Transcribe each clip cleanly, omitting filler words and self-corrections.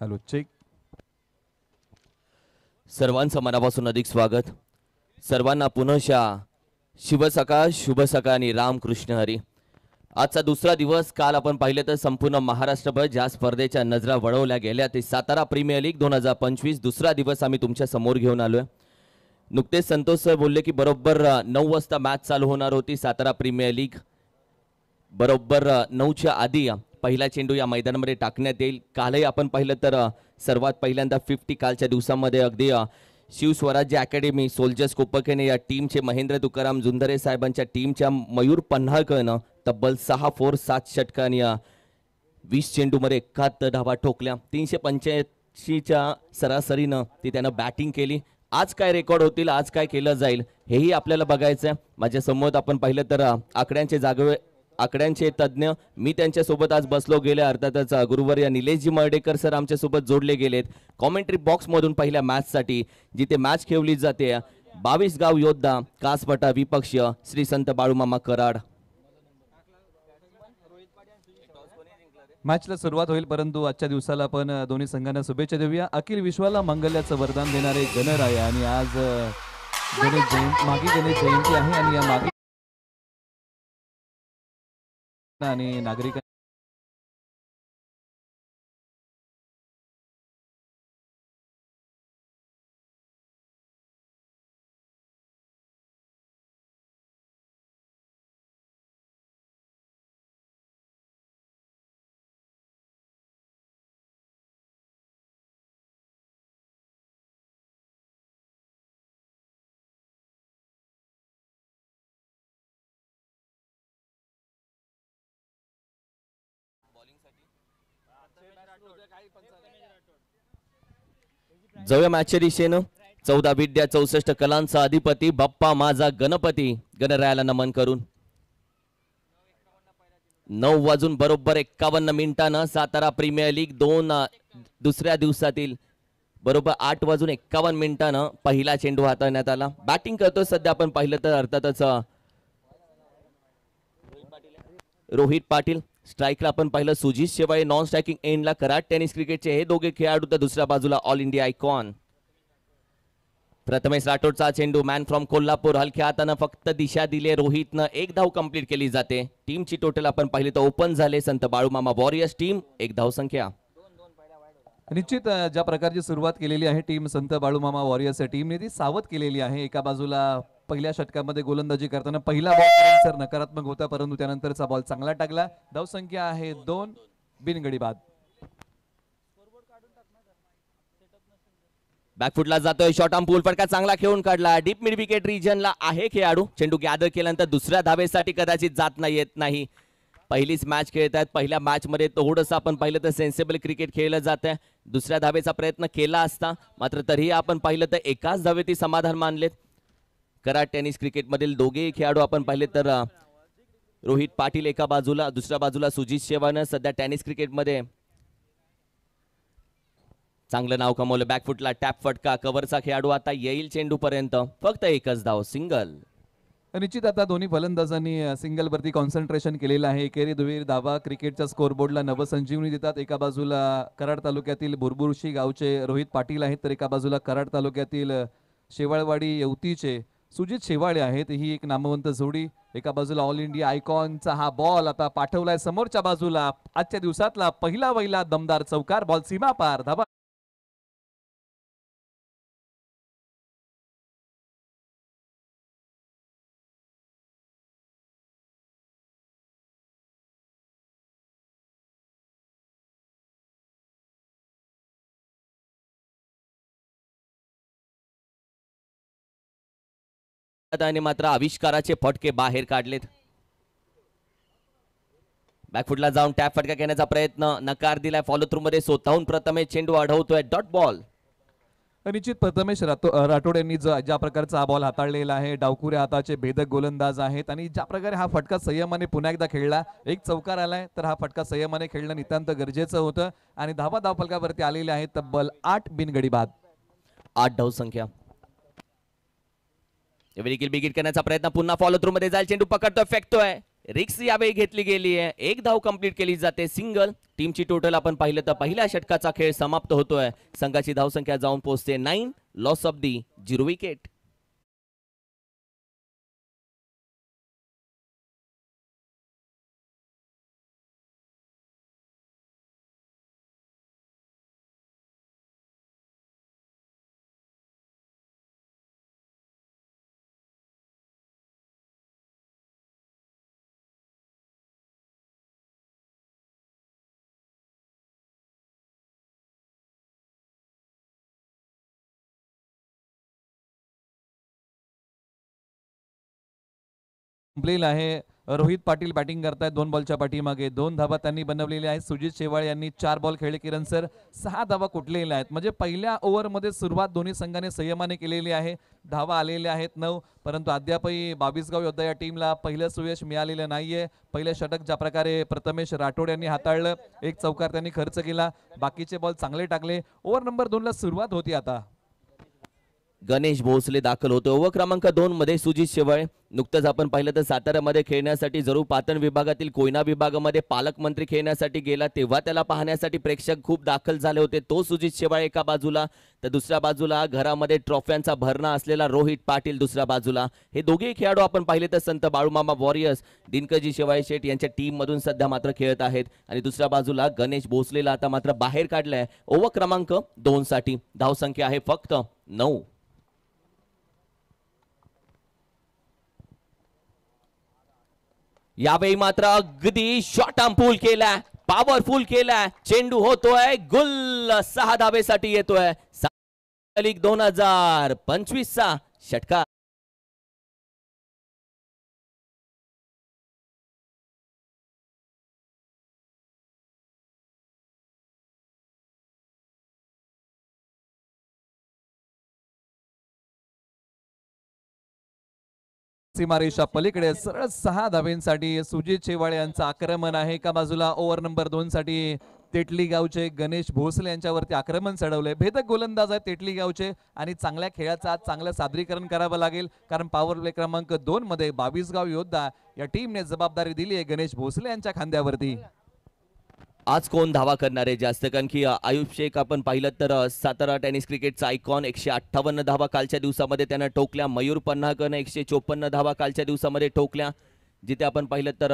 Hello check. सर्वांचं मनापासून अधिक स्वागत. सर्वांना पुनःशा शुभ सकाळ, शुभ सकाळ आणि रामकृष्ण हरी. आजचा दुसरा दिवस. काल आपण पाहिलं तर संपूर्ण महाराष्ट्रभर ज्या स्पर्धेच्या नजरा वळवल्या गेल्या ते सातारा प्रीमियर लीग 2025 दुसरा दिवस आम्ही तुमच्या समोर घेऊन आलोय. नुकतेच संतोष सर बोलले की बरोबर 9 वाजता मॅच चालू होणार होती. सातारा प्रीमियर लीग बरोबर 9च्या आधी पहिला चेंडू या मैदानामध्ये टाकण्यात येईल. कालही आपण पाहिलं तर सर्वात पहिल्यांदा 50 कालच्या दिवसामध्ये अगदी शिवस्वराज्य अकॅडमी सोल्जर्स कोपकेने या टीमचे महेंद्र तुकाराम जुंधरे साहेबांच्या टीमच्या मयूर पन्हाळकरनं तब्बल 6 4 7 षटकांनी 20 चेंडूमध्ये 71 धावा ठोकल्या. 385च्या सरासरीनं ती त्यानं बॅटिंग केली. आज काय रेकॉर्ड होतील, आज काय केलं जाईल हेही आपल्याला बघायचं आहे. माझ्या समोर आपण पाहिलं तर आकड्यांचे तज्ज्ञ मी त्यांच्यासोबत आज बसलो गेले. अर्थातच गुरुवर्य निलेशजी मर्डेकर सर आमच्यासोबत जोडले गेलेत कॉमेंट्री बॉक्समधून पहिल्या मॅचसाठी. जिथे मॅच खेळली जाते 22 गाव योद्धा कासपटा विपक्ष श्री संत बाळूमामा कराड. मॅचला सुरुवात होईल, परंतु आजच्या दिवसाला आपण दोन्ही संघांना शुभेच्छा देऊया. अखिल विश्वाला मंगल्याचं वरदान देणारे गणराय आणि आज गणेश जयंती आहे आणि या मागे आणि नागरिक जाऊया मॅचच्या दिशेनं. 14 विद्या 64 कलांचा अधिपती बाप्पा माझा गणपती गणरायाला नमन करून 9 वाजून बरोबर 51 मिनिटांना सातारा प्रीमियर लीग 2 दुसऱ्या दिवसातील बरोबर 8 वाजून 51 मिनिटांना पहिला चेंडू हाताळण्यात आला. बॅटिंग करतो सध्या आपण पाहिलं तर अर्थातच रोहित पाटील. स्ट्राईकला आपण पाहिलं सुजित शेवाळे. नॉन स्ट्रायकिंग एंडला कराड टेनिस क्रिकेटचे हे दोघे खेळाडू. तर दुसऱ्या बाजूला ऑल इंडिया आयकॉन प्रथमेश राठोडचा चेंडू मॅन फ्रॉम कोल्हापूर. हलक्या हातानं फक्त दिशा दिले रोहितनं. 1 धाव कंप्लीट केली जाते. टीमची टोटल आपण पाहिली तर ओपन झाले संत बाळूमामा वॉरियर्स टीम 1 धाव संख्या. निश्चित ज्या प्रकारची सुरुवात केलेली आहे टीम संत बाळूमामा वॉरियर्स टीमने ती सावध केलेली आहे. एका बाजूला पहिल्या षटकामध्ये गोलंदाजी करताना पहिला बॉल सर नकारात्मक होता, परंतु त्यानंतरचा बॉल चांगला टाकला. धाव संख्या आहे 2 बिनगडी बाद. बॅकफुटला जातोय शॉर्ट आर्म पूल फटका चांगला खेळून काढला. डीप मिड विकेट रिजनला आहे खेळाडू. चेंडू गॅदर केल्यानंतर दुसऱ्या धावेसाठी कदाचित जात येत नाही. पहिलीच मॅच खेळत आहेत. पहिल्या मॅच मध्ये थोडंसं आपण पाहिलं तर सेन्सिबल क्रिकेट खेळलं जात आहे. दुसऱ्या धावेचा प्रयत्न केला असता, मात्र तरीही आपण पाहिलं तर एकाच धावेती समाधान मानलेत. कराड टेनिस क्रिकेट मधील दोघेही खेळाडू आपण पाहिले तर रोहित पाटील एका बाजूला, दुसऱ्या बाजूला सुजित शेवाळनं सध्या टेनिस क्रिकेटमध्ये चांगलं नाव कमवलं. बॅकफुटला टॅप फटका. कव्हरचा खेळाडू आता येईल चेंडू पर्यंत. फक्त एकच धाव सिंगल. निश्चित आता दोन्ही फलंदाजांनी सिंगल वरती कॉन्सन्ट्रेशन केलेलं आहे. एकेरी दुहेरी धावा क्रिकेटच्या स्कोरबोर्डला नवसंजीवनी देतात. एका बाजूला कराड तालुक्यातील बुरबुरशी गावचे रोहित पाटील आहेत, तर एका बाजूला कराड तालुक्यातील शेवाळवाडी येवतीचे सुजित शेवाळे आहेत. ही एक नामवंत जोडी. एका बाजूला ऑल इंडिया आयकॉनचा हा बॉल आता पाठवलाय समोरच्या बाजूला. आजच्या दिवसातला पहिला दमदार चौकार. बॉल सीमा पार. धावा आणि मात्र आविष्काराचे फटके बाहेर काढलेत. बॅकफुटला जाऊन टॅप फटका घेण्याचा प्रयत्न नकार दिलाय. फॉलो थ्रू मध्ये स्वतःहून प्रथमेश चेंडू अडवतोय. Dot ball. निश्चित प्रथमेश राठोड यांनी ज्या प्रकारचा हा बॉल हाताळलेला आहे, डावकुऱ्या हाताचे भेदक गोलंदाज आहेत आणि ज्या प्रकारे हा फटका संयमाने पुन्हा एकदा खेळला. एक चौकार आलाय, तर हा फटका संयमाने खेळणं नितांत गरजेचं होतं आणि धावा फलकावरती आलेले आहेत तब्बल 8 बिनगडी बाद. 8 धाव संख्या. बिगिट करण्याचा प्रयत्न पुन्हा फॉलो थ्रू मध्ये जाईल. चेंडू पकडतोय, फेकतोय. रिक्स यावेळी घेतली गेली आहे. एक धाव कंप्लीट केली जाते सिंगल. टीमची टोटल आपण पाहिलं तर पहिल्या षटकाचा खेळ समाप्त होतोय. संघाची धावसंख्या जाऊन पोहोचते 9. Loss of the 0 wicket. संपलेला आहे. रोहित पाटील बॅटिंग करतायत 2 बॉलच्या पाठीमागे. 2 धावा त्यांनी बनवलेल्या आहेत. सुजित शेवाळे यांनी 4 बॉल खेळले. किरण सर 6 धावा कुठलेल्या आहेत. म्हणजे पहिल्या ओव्हरमध्ये सुरुवात दोन्ही संघाने संयमाने केलेली आहे. धावा आलेल्या आहेत 9, परंतु अद्यापही 22 गाव योद्धा या टीमला पहिलं सुयश मिळालेलं नाहीये. पहिलं षटक ज्या प्रकारे प्रथमेश राठोड यांनी हाताळलं, एक चौकार त्यांनी खर्च केला, बाकीचे बॉल चांगले टाकले. ओव्हर नंबर 2 ला सुरुवात होती आता. गणेश भोसले दाखल होतो ओव्हर क्रमांक 2 मध्ये. सुजित शेवाळे नुकतंच आपण पाहिलं तर साताऱ्यामध्ये खेळण्यासाठी जरूर पाटण विभागातील कोयना विभागामध्ये पालकमंत्री खेळण्यासाठी गेला, तेव्हा त्याला पाहण्यासाठी प्रेक्षक खूप दाखल झाले होते. तो सुजित शेवाळे एका बाजूला, तर दुसऱ्या बाजूला घरामध्ये ट्रॉफ्यांचा भरणा असलेला रोहित पाटील दुसऱ्या बाजूला. हे दोघेही खेळाडू आपण पाहिले तर संत बाळूमामा वॉरियर्स दिनकरजी शेवाळे शेठ यांच्या टीम मधून सध्या मात्र खेळत आहेत. आणि दुसऱ्या बाजूला गणेश भोसलेला आता मात्र बाहेर काढलाय ओव्हर क्रमांक 2 साठी. धावसंख्या आहे फक्त 9. यावेळी मात्र अगदी शॉर्ट आर्म पूल केलाय, पॉवरफुल केलाय. चेंडू होतोय गुल, 6 धावेसाठी येतोय. 2025 चा षटकार. सीमारेषा पलीकडे सरळ 6 धावेंसाठी सुजित शेवाळे यांचं आक्रमण आहे. एका बाजूला ओव्हर नंबर 2 साठी तेटली गावचे गणेश भोसले यांच्यावरती आक्रमण चढवलंय. भेदक गोलंदाज आहे तेटली गावचे आणि चांगल्या खेळाचं आज चांगलं सादरीकरण करावं लागेल, कारण पॉवर प्ले क्रमांक 2 मध्ये 22 गाव योद्धा या टीमने जबाबदारी दिली आहे गणेश भोसले यांच्या खांद्यावरती. आज कोण धावा करणार आहे जास्त, कारण की आयुब शेख आपण पाहिलं तर सातारा टेनिस क्रिकेटचा आयकॉन 158 धावा कालच्या दिवसामध्ये त्यानं ठोकल्या. मयूर पन्हाळकरनं 154 धावा कालच्या दिवसामध्ये ठोकल्या. जिथे आपण पाहिलं तर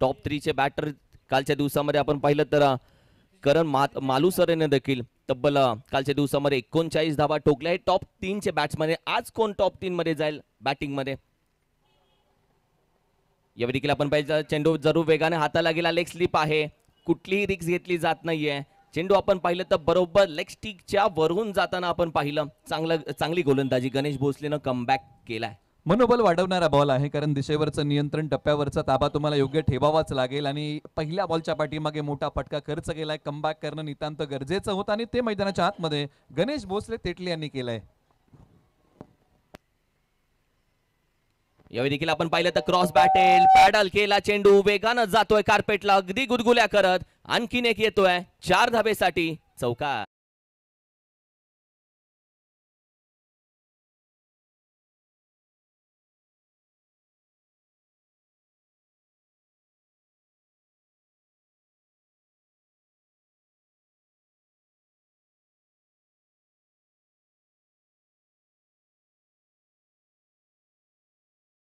टॉप 3 चे बॅटर कालच्या दिवसामध्ये आपण पाहिलं तर करण मालुसरेने देखील तब्बल कालच्या दिवसामध्ये 39 धावा ठोकल्या. हे टॉप 3 चे बॅट्समन. आज कोण टॉप 3 मध्ये जाईल बॅटिंग मध्ये? यावेळी देखील आपण पाहिजे चेंडू जरूर वेगाने हाताला गेला. लेग स्लिप आहे, कुठलीही रिक्स घेतली जात नाहीये. चेंडू आपण पाहिलं तर बरोबर लेग स्टिकच्या वरून जाताना आपण पाहिलं. चांगली गोलंदाजी गणेश भोसलेनं कमबॅक केलाय. मनोबल वाढवणारा बॉल आहे, कारण दिशेवरचं नियंत्रण, टप्प्यावरचा ताबा तुम्हाला योग्य ठेवावाच लागेल. आणि पहिल्या बॉलच्या पाठीमागे मोठा फटका खर्च केलाय. कमबॅक करणं नितांत गरजेचं होतं आणि ते मैदानाच्या आतमध्ये गणेश भोसले तेटली यांनी केलंय. यावेळी देखील आपण पाहिलं तर क्रॉस बॅटेल पॅडल केला. चेंडू वेगानं जातोय कार्पेटला, अगदी गुदगुल्या करत. आणखीन एक येतोय 4 धावेसाठी चौकार.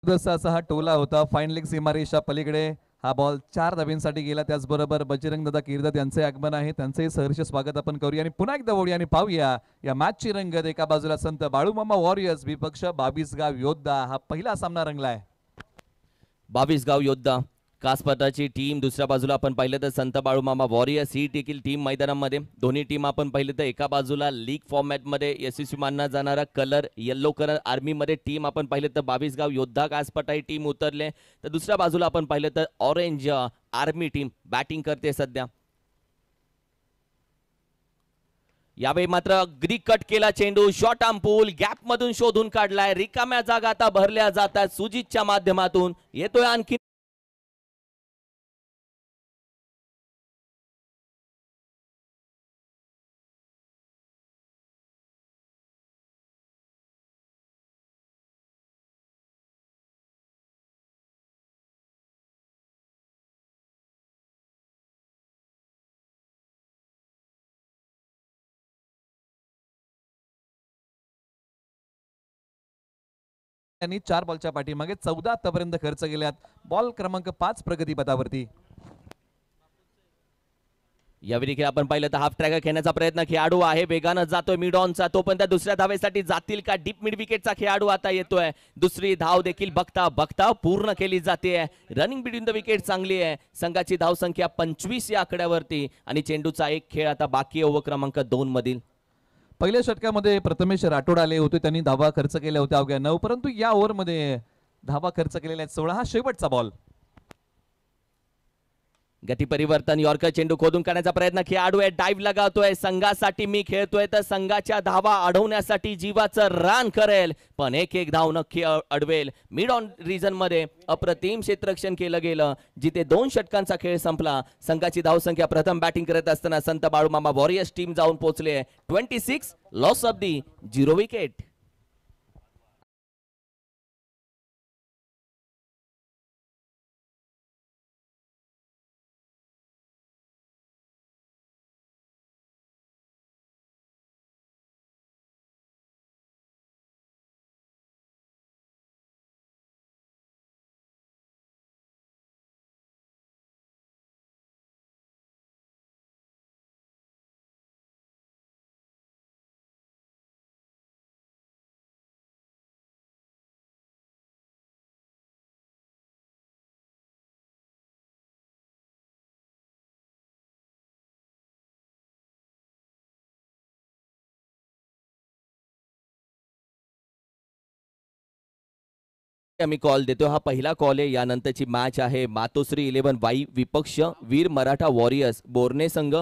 असा हा टोला होता. फाईन लेग सीमारेषा पलीकडे हा बॉल 4 धाब्यांसाठी गेला. त्याचबरोबर बजरंग दादा किर्दत यांचे आगमन आहे, त्यांचेही सहर्ष स्वागत आपण करूया आणि पुन्हा एकदा वळूया आणि पाहूया या मॅचची रंगत. एका बाजूला संत बाळूमामा वॉरियर्स, विपक्ष 22 गाव योद्धा. हा पहिला सामना रंगलाय. 22 गाव योद्धा कासपटाची टीम. दुसऱ्या बाजूला आपण पाहिलं तर संत बाळूमामा वॉरियर्स ही देखील टीम मैदानामध्ये. दोन्ही टीम आपण पाहिलं तर एका बाजूला लीग फॉर्मॅट मध्ये यशस्वी मानला जाणारा कलर येल्लो कलर आर्मी मध्ये टीम आपण पाहिलं तर 22 गाव योद्धा कासपटा ही टीम उतरले. तर दुसऱ्या बाजूला आपण पाहिलं तर ऑरेंज आर्मी टीम बॅटिंग करते सध्या. यावेळी मात्र अगदी कट केला चेंडू, शॉर्ट आर्म पूल गॅप मधून शोधून काढलाय. रिकाम्या जागा आता भरल्या जातात सुजितच्या माध्यमातून. येतोय आणखी त्यांनी 4 बॉलच्या पाठीमागे 14 आतापर्यंत खर्च केल्यात. बॉल क्रमांक 5 प्रगतीपथावरती. यावेळी देखील आपण पाहिलं तर हाफ ट्रॅकर खेळण्याचा प्रयत्न खेळाडू आहे, वेगानं जातोय मिड ऑनचा, तो पण त्या दुसऱ्या धावेसाठी जातील का? डीप मिड विकेटचा खेळाडू आता येतोय. दुसरी धाव देखील बघता बघता पूर्ण केली जाते. रनिंग बिटवीन द विकेट चांगली आहे. संघाची धाव संख्या 25 या आकड्यावरती आणि चेंडूचा एक खेळ आता बाकी ओव्हर क्रमांक 2 मधील. पहिल्या षटकामध्ये प्रथमेश राठोड आले होते, त्यांनी धावा खर्च केल्या होत्या अवघ्या 9, परंतु या ओव्हरमध्ये धावा खर्च केलेल्या आहेत 16. हा शेवटचा बॉल. गती परिवर्तन, यॉर्कर चेंडू खोदून करण्याचा प्रयत्न खेळाडू आहे, डाईव्ह लगावतोय. संघासाठी मी खेळतोय तर संघाच्या धावा अडवण्यासाठी जीवाचं रान करेल, पण एक धाव नक्की अडवेल. मिड ऑन रिजन मध्ये अप्रतिम क्षेत्ररक्षण केलं गेलं, जिथे 2 षटकांचा खेळ संपला. संघाची धावसंख्या प्रथम बॅटिंग करत असताना संत बाळूमामा वॉरियर्स टीम जाऊन पोहोचले 26, लॉस ऑफ दी 0 विकेट. आम्ही कॉल देतो. हा पहिला कॉल आहे. यानंतरची मॅच आहे मातोश्री 11 वाई विपक्ष वीर मराठा वॉरियर्स बोर्ने संघ.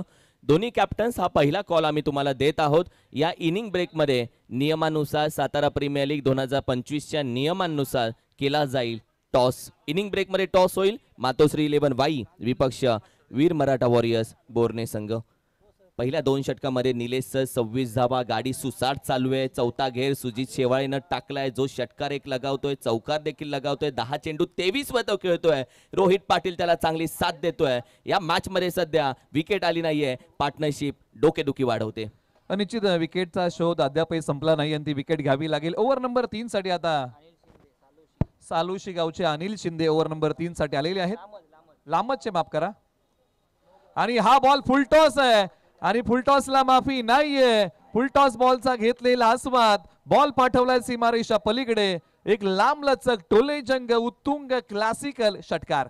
दोन्ही कॅप्टन्स हा पहिला कॉल आम्ही तुम्हाला देत आहोत. या इनिंग ब्रेकमध्ये नियमानुसार सातारा प्रीमियर लीग 2025च्या नियमांनुसार केला जाईल टॉस. इनिंग ब्रेकमध्ये टॉस होईल. मातोश्री 11 वाई विपक्ष वीर मराठा वॉरियर्स बोर्ने संघ. पहिल्या 2 षटकामध्ये निलेश सर 26 धावा, गाडी सुसाट चालू आहे. चौथा घेर सुजित शेवाळेनं टाकलाय, जो षटकार एक लगावतोय, चौकार देखील लगावतोय. 10 चेंडू 23 वर तो खेळतोय. रोहित पाटील त्याला चांगली साथ देतोय. या मॅच मध्ये सध्या विकेट आली नाहीये. पार्टनरशिप डोकेदुखी वाढवते. निश्चित विकेटचा शोध अद्यापही संपला नाही आणि ती विकेट घ्यावी लागेल. ओव्हर नंबर 3 साठी आता सालुशी गावचे अनिल शिंदे ओव्हर नंबर 3 साठी आलेले आहेत. लांबचे माफ करा. आणि हा बॉल फुलटॉस आहे आणि फुलटॉसला माफी नाहीये. फुलटॉस बॉलचा घेतलेला आस्वाद. बॉल पाठवलाय सीमारेषा पलीकडे. एक लांबलचक टोलेजंग उत्तुंग क्लासिकल षटकार.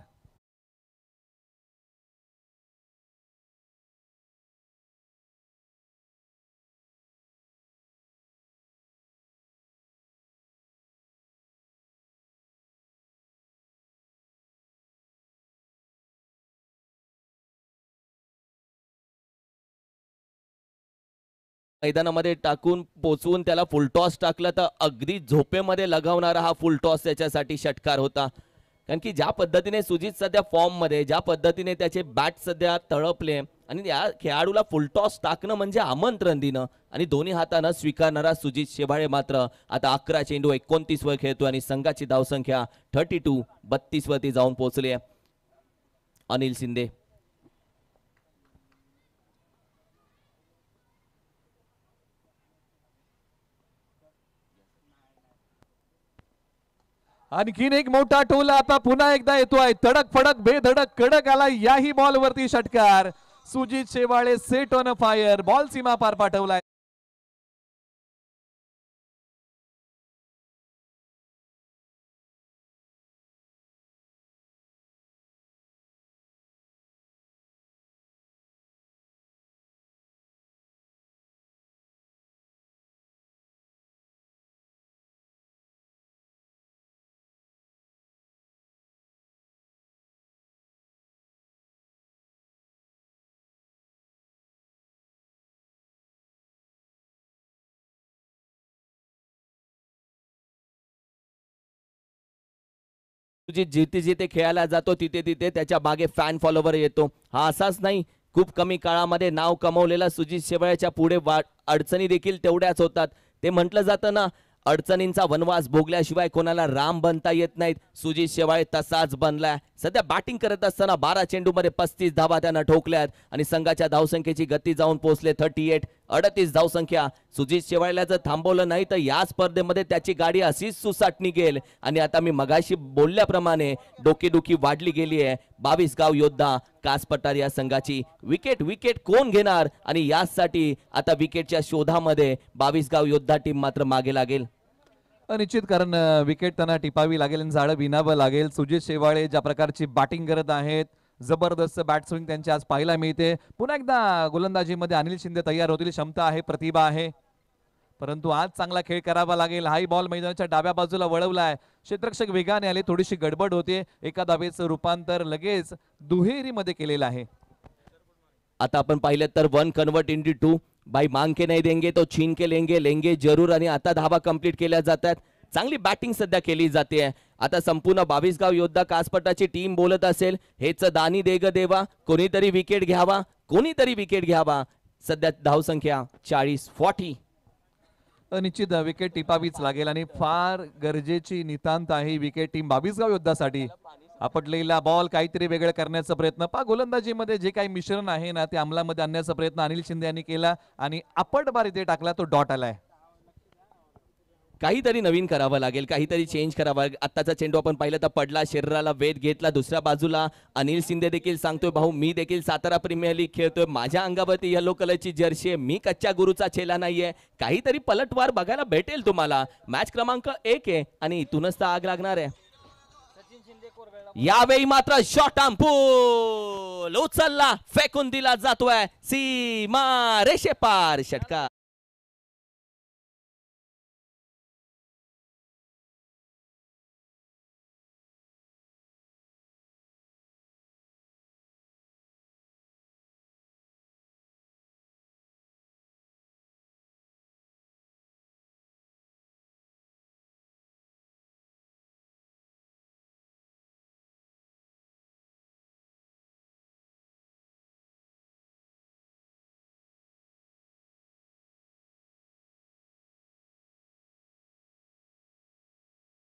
मैदानामध्ये टाकून पोचवून त्याला फुलटॉस टाकलं तर अगदी झोपेमध्ये लगावणारा हा फुलटॉस त्याच्यासाठी षटकार होता. कारण की ज्या पद्धतीने सुजित सध्या फॉर्म मध्ये, ज्या पद्धतीने त्याचे बॅट सध्या तळपले आणि या खेळाडूला फुलटॉस टाकणं म्हणजे आमंत्रण देणं आणि दोन्ही हातानं स्वीकारणारा सुजित शेवाळे मात्र आता 11 चेंडू 29 वर खेळतोय आणि संघाची धावसंख्या 32 वरती जाऊन पोहोचली आहे. अनिल शिंदे आणखीन एक मोठा टोला आता पुन्हा एकदा येतोय. तडक फडक बेधडक कडक आला याही बॉल वरती षटकार. Sujit Shewale set on a fire. Ball सीमा पार पाठवलाय. जिथे जिथे खेळायला जातो तिथे तिथे त्याच्या मागे फॅन फॉलोवर येतो. हा असाच नाही, खूप कमी काळामध्ये नाव कमवलेला सुजित शेवाळ्याच्या पुढे अडचणी देखील तेवढ्याच होतात. ते म्हटलं जातं ना, अडचणींचा वनवास भोगल्याशिवाय कोणाला राम बनता येत नाहीत. सुजित शेवाळे तसाच बनलाय. सध्या बॅटिंग करत असताना 12 चेंडूमध्ये 35 धावा त्यांना ठोकल्यात आणि संघाच्या धावसंख्येची गती जाऊन पोहोचले 38. 38 धावसंख्या. सुजित शेवाळ्याला जर थांबवलं नाही तर या स्पर्धेमध्ये त्याची गाडी अशीच सुसाट निघेल. आणि आता मी मगाशी बोलल्याप्रमाणे डोकेदुखी वाढली गेली आहे. 22 गाव योद्धा कास पठार या संघाची विकेट कोण घेणार आणि यासाठी आता विकेटच्या शोधामध्ये 22 गाव योद्धा टीम मात्र मागे लागेल. निश्चित, कारण विकेट त्यांना टिपावी लागेल आणि झाडं विणावं लागेल. सुजित शेवाळे ज्या प्रकारची बॅटिंग करत आहेत, जबरदस्त बॅट स्विंग त्यांची आज पाहायला मिळते. पुन्हा एकदा गोलंदाजीमध्ये अनिल शिंदे तयार होतील. क्षमता आहे, प्रतिभा आहे, परंतु आज चांगला खेळ करावा लागेल. हाई बॉल मैदानाच्या डाव्या बाजूला वळवलाय. क्षेत्ररक्षक वेगाने आले, थोडीशी गडबड होते. एका धावेचं रूपांतर लगेच दुहेरीमध्ये केलेलं आहे. आता आपण पाहिलं तर 1 कन्वर्ट इंटू 2. भाई मांग के नहीं देंगे तो छीन के लेंगे जरूर. आणि आता धावा कंप्लीट केल्या जातात. चांगली बॅटिंग सध्या केली जाते. आता संपूर्ण 22 गाव योद्धा कासपटाची टीम बोलत असेल, हेच दानी देग देवा, कोणीतरी विकेट घ्यावा. सध्या धावसंख्या 40-40. निश्चित विकेट टिपावीच लागेल आणि फार गरजेची नितांत आहे विकेट टीम 22 गाव योद्धासाठी. आपटलेला बॉल काहीतरी वेगळं करण्याचा प्रयत्न. गोलंदाजीमध्ये जे काही मिश्रण आहे ना ते अंमलामध्ये आणण्याचा प्रयत्न अनिल शिंदे यांनी केला आणि आपट बार इथे टाकला, तो डॉट आलाय. काहीतरी नवीन करावं लागेल, काहीतरी चेंज करावं. आत्ताचा चेंडू आपण पाहिलं तर पडला, शरीराला वेध घेतला. दुसऱ्या बाजूला अनिल शिंदे देखील सांगतोय, भाऊ मी देखील सातारा प्रीमियर लीग खेळतोय, माझ्या अंगावरती येलो कलरची जर्सी आहे, मी कच्च्या गुरुचा चेला नाहीये. काहीतरी पलटवार बघायला भेटेल तुम्हाला. मॅच क्रमांक 1 आहे आणि इथूनच तर आग लागणार आहे. यावेळी मात्र शॉट पूल उचलला, फेकून दिला जातोय सीमा रेषेपार. षटकार.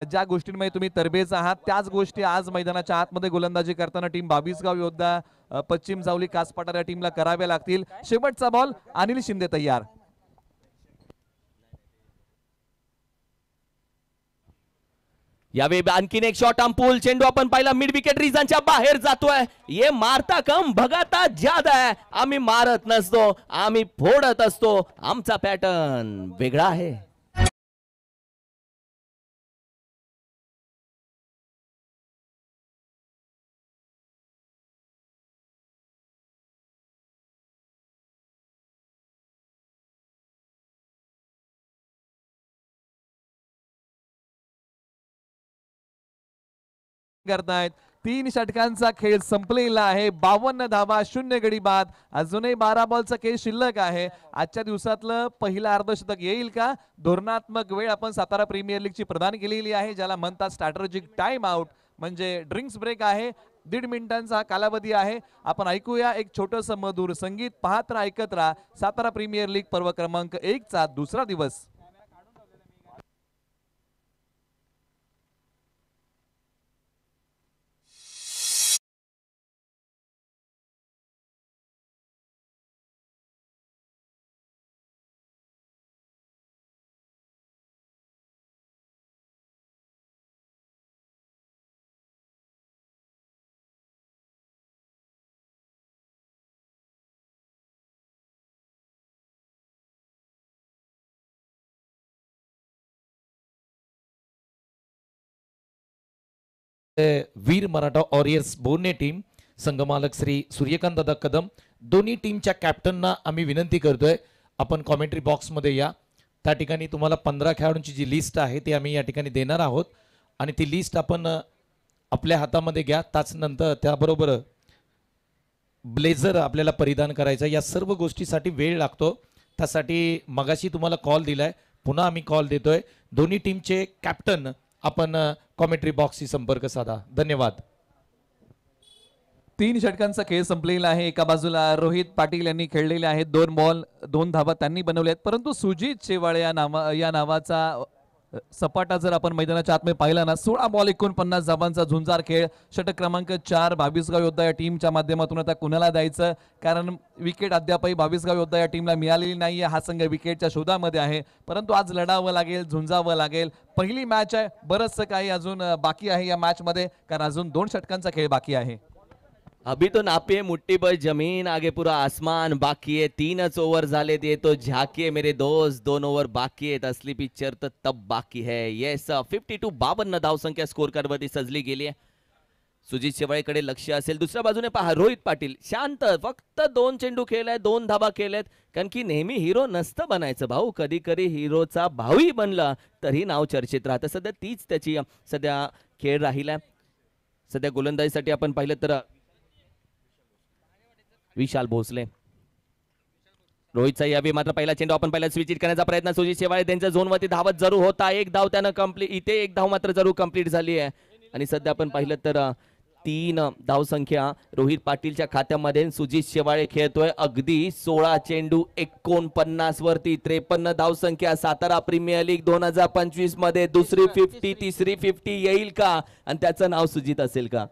ज्या गोष्टींमध्ये तुम्ही तरबेज आहात त्याच गोष्टी आज मैदानाच्या आतमध्ये गोलंदाजी करताना टीम 22 गाव योद्धा पश्चिम जावली कास पठार या टीमला कराव्या लागतील. शेवटचा बॉल, अनिल शिंदे तयार. यावेळी आणखीन एक शॉट पूल. चेंडू आपण पाहिला मिड विकेट रिजनच्या बाहेर जातोय. ये मारता कम भगाता ज्यादा है. आम्ही मारत नसतो, आम्ही फोडत असतो. आमचा पॅटर्न वेगळा आहे. करतायत. 3 षटकांचा खेळ संपलेला आहे. 52 धावा, 0 गडी बाद. अजूनही 12 बॉलचा खेळ शिल्लक आहे. आजच्या दिवसातलं पहिलं अर्धशतक येईल का? धोरणात्मक वेळ आपण सातारा प्रीमियर लीगची प्रदान केलेली आहे, ज्याला म्हणतात स्ट्रॅटेजिक टाइम आउट, म्हणजे ड्रिंक्स ब्रेक आहे. 1.5 मिनिटांचा कालावधी आहे. आपण ऐकूया एक छोटंसं मधुर संगीत. पाहत राहा, ऐकत राहा. सातारा प्रीमियर लीग पर्व क्रमांक 1 चा दुसरा दिवस. वीर Maratha warriors borne team, संघमालक Shri Suryakant दादा कदम, दोन्ही टीमच्या कॅप्टनना आम्ही विनंती करतोय, आपण कॉमेंट्री बॉक्समध्ये या. त्या ठिकाणी तुम्हाला 15 खेळाडूंची जी लिस्ट आहे ती आम्ही या ठिकाणी देणार आहोत आणि ती लिस्ट आपण आपल्या हातामध्ये घ्या. त्याचनंतर त्याबरोबर ब्लेझर आपल्याला परिधान करायचा. या सर्व गोष्टीसाठी वेळ लागतो, त्यासाठी मगाशी तुम्हाला कॉल दिलाय, पुन्हा आम्ही कॉल देतोय. दोन्ही टीमचे कॅप्टन आपण कॉमेंट्री बॉक्सशी संपर्क साधा. धन्यवाद. 3 षटकांचा खेळ संपलेला आहे. एका बाजूला रोहित पाटील यांनी खेळलेले आहेत. 2 बॉल 2 धावा त्यांनी बनवल्या आहेत, परंतु सुजित शेवाळे या नावाचा सपाटा जर आपण मैदानाच्या आतमध्ये पाहिला ना 16 बॉल 49 धावांचा झुंजार खेळ. षटक क्रमांक 4 22गाव योद्धा या टीमच्या माध्यमातून आता कुणाला द्यायचं, कारण विकेट अद्यापही 22गाव योद्धा या टीमला मिळालेली नाहीये. हा संघ विकेटच्या शोधामध्ये आहे, परंतु आज लढावं लागेल, झुंजावं लागेल. पहिली मॅच आहे, बरंचसं काही अजून बाकी आहे या मॅच मध्ये, कारण अजून 2 षटकांचा खेळ बाकी आहे. अभी तो नापिए मुट्ठी पर जमीन, आगे पूरा आसमान बाकी है. 3च ओव्हर झाले, ये तो झाकिए मेरे दोस्त, 2 ओव्हर बाकी आहेत. असली पिक्चर तर तब बाकी है. येस 52 52 धावसंख्या स्कोर कार्ड वरती सजली गेली आहे. सुजित शेवाळेकडे लक्ष असेल. दुसऱ्या बाजूने पहा रोहित पाटील शांत, फक्त 2 चेंडू खेळलाय, 2 धाबा केल्यात. कारण की नेहमी हिरो नसतं बनायचं भाऊ, कधी कधी हिरोचा भाऊही बनला तरी नाव चर्चेत राहतं. सध्या तीच त्याची सध्या खेळ राहिलाय. सध्या गोलंदाजीसाठी आपण पाहिलं तर विशाल भोसले, रोहितचा यावेळी मात्र पहिला चेंडू आपण पहिला स्विच करण्याचा प्रयत्न. सुजित शेवाळे त्यांच्या झोनवरती धावत जरूर होता. 1 धाव त्यानं कंप्लीट, इथे 1 धाव मात्र जरूर कंप्लीट झाली आहे. आणि सध्या आपण पाहिलं तर 3 धावसंख्या रोहित पाटीलच्या खात्यामध्ये. सुजित शेवाळे खेळतोय अगदी 16 चेंडू 49 वरती, 53 धावसंख्या. सातारा प्रीमियर लीग 2025 मध्ये दुसरी 50 तिसरी 50 येईल का, आणि त्याचं नाव सुजित असेल का?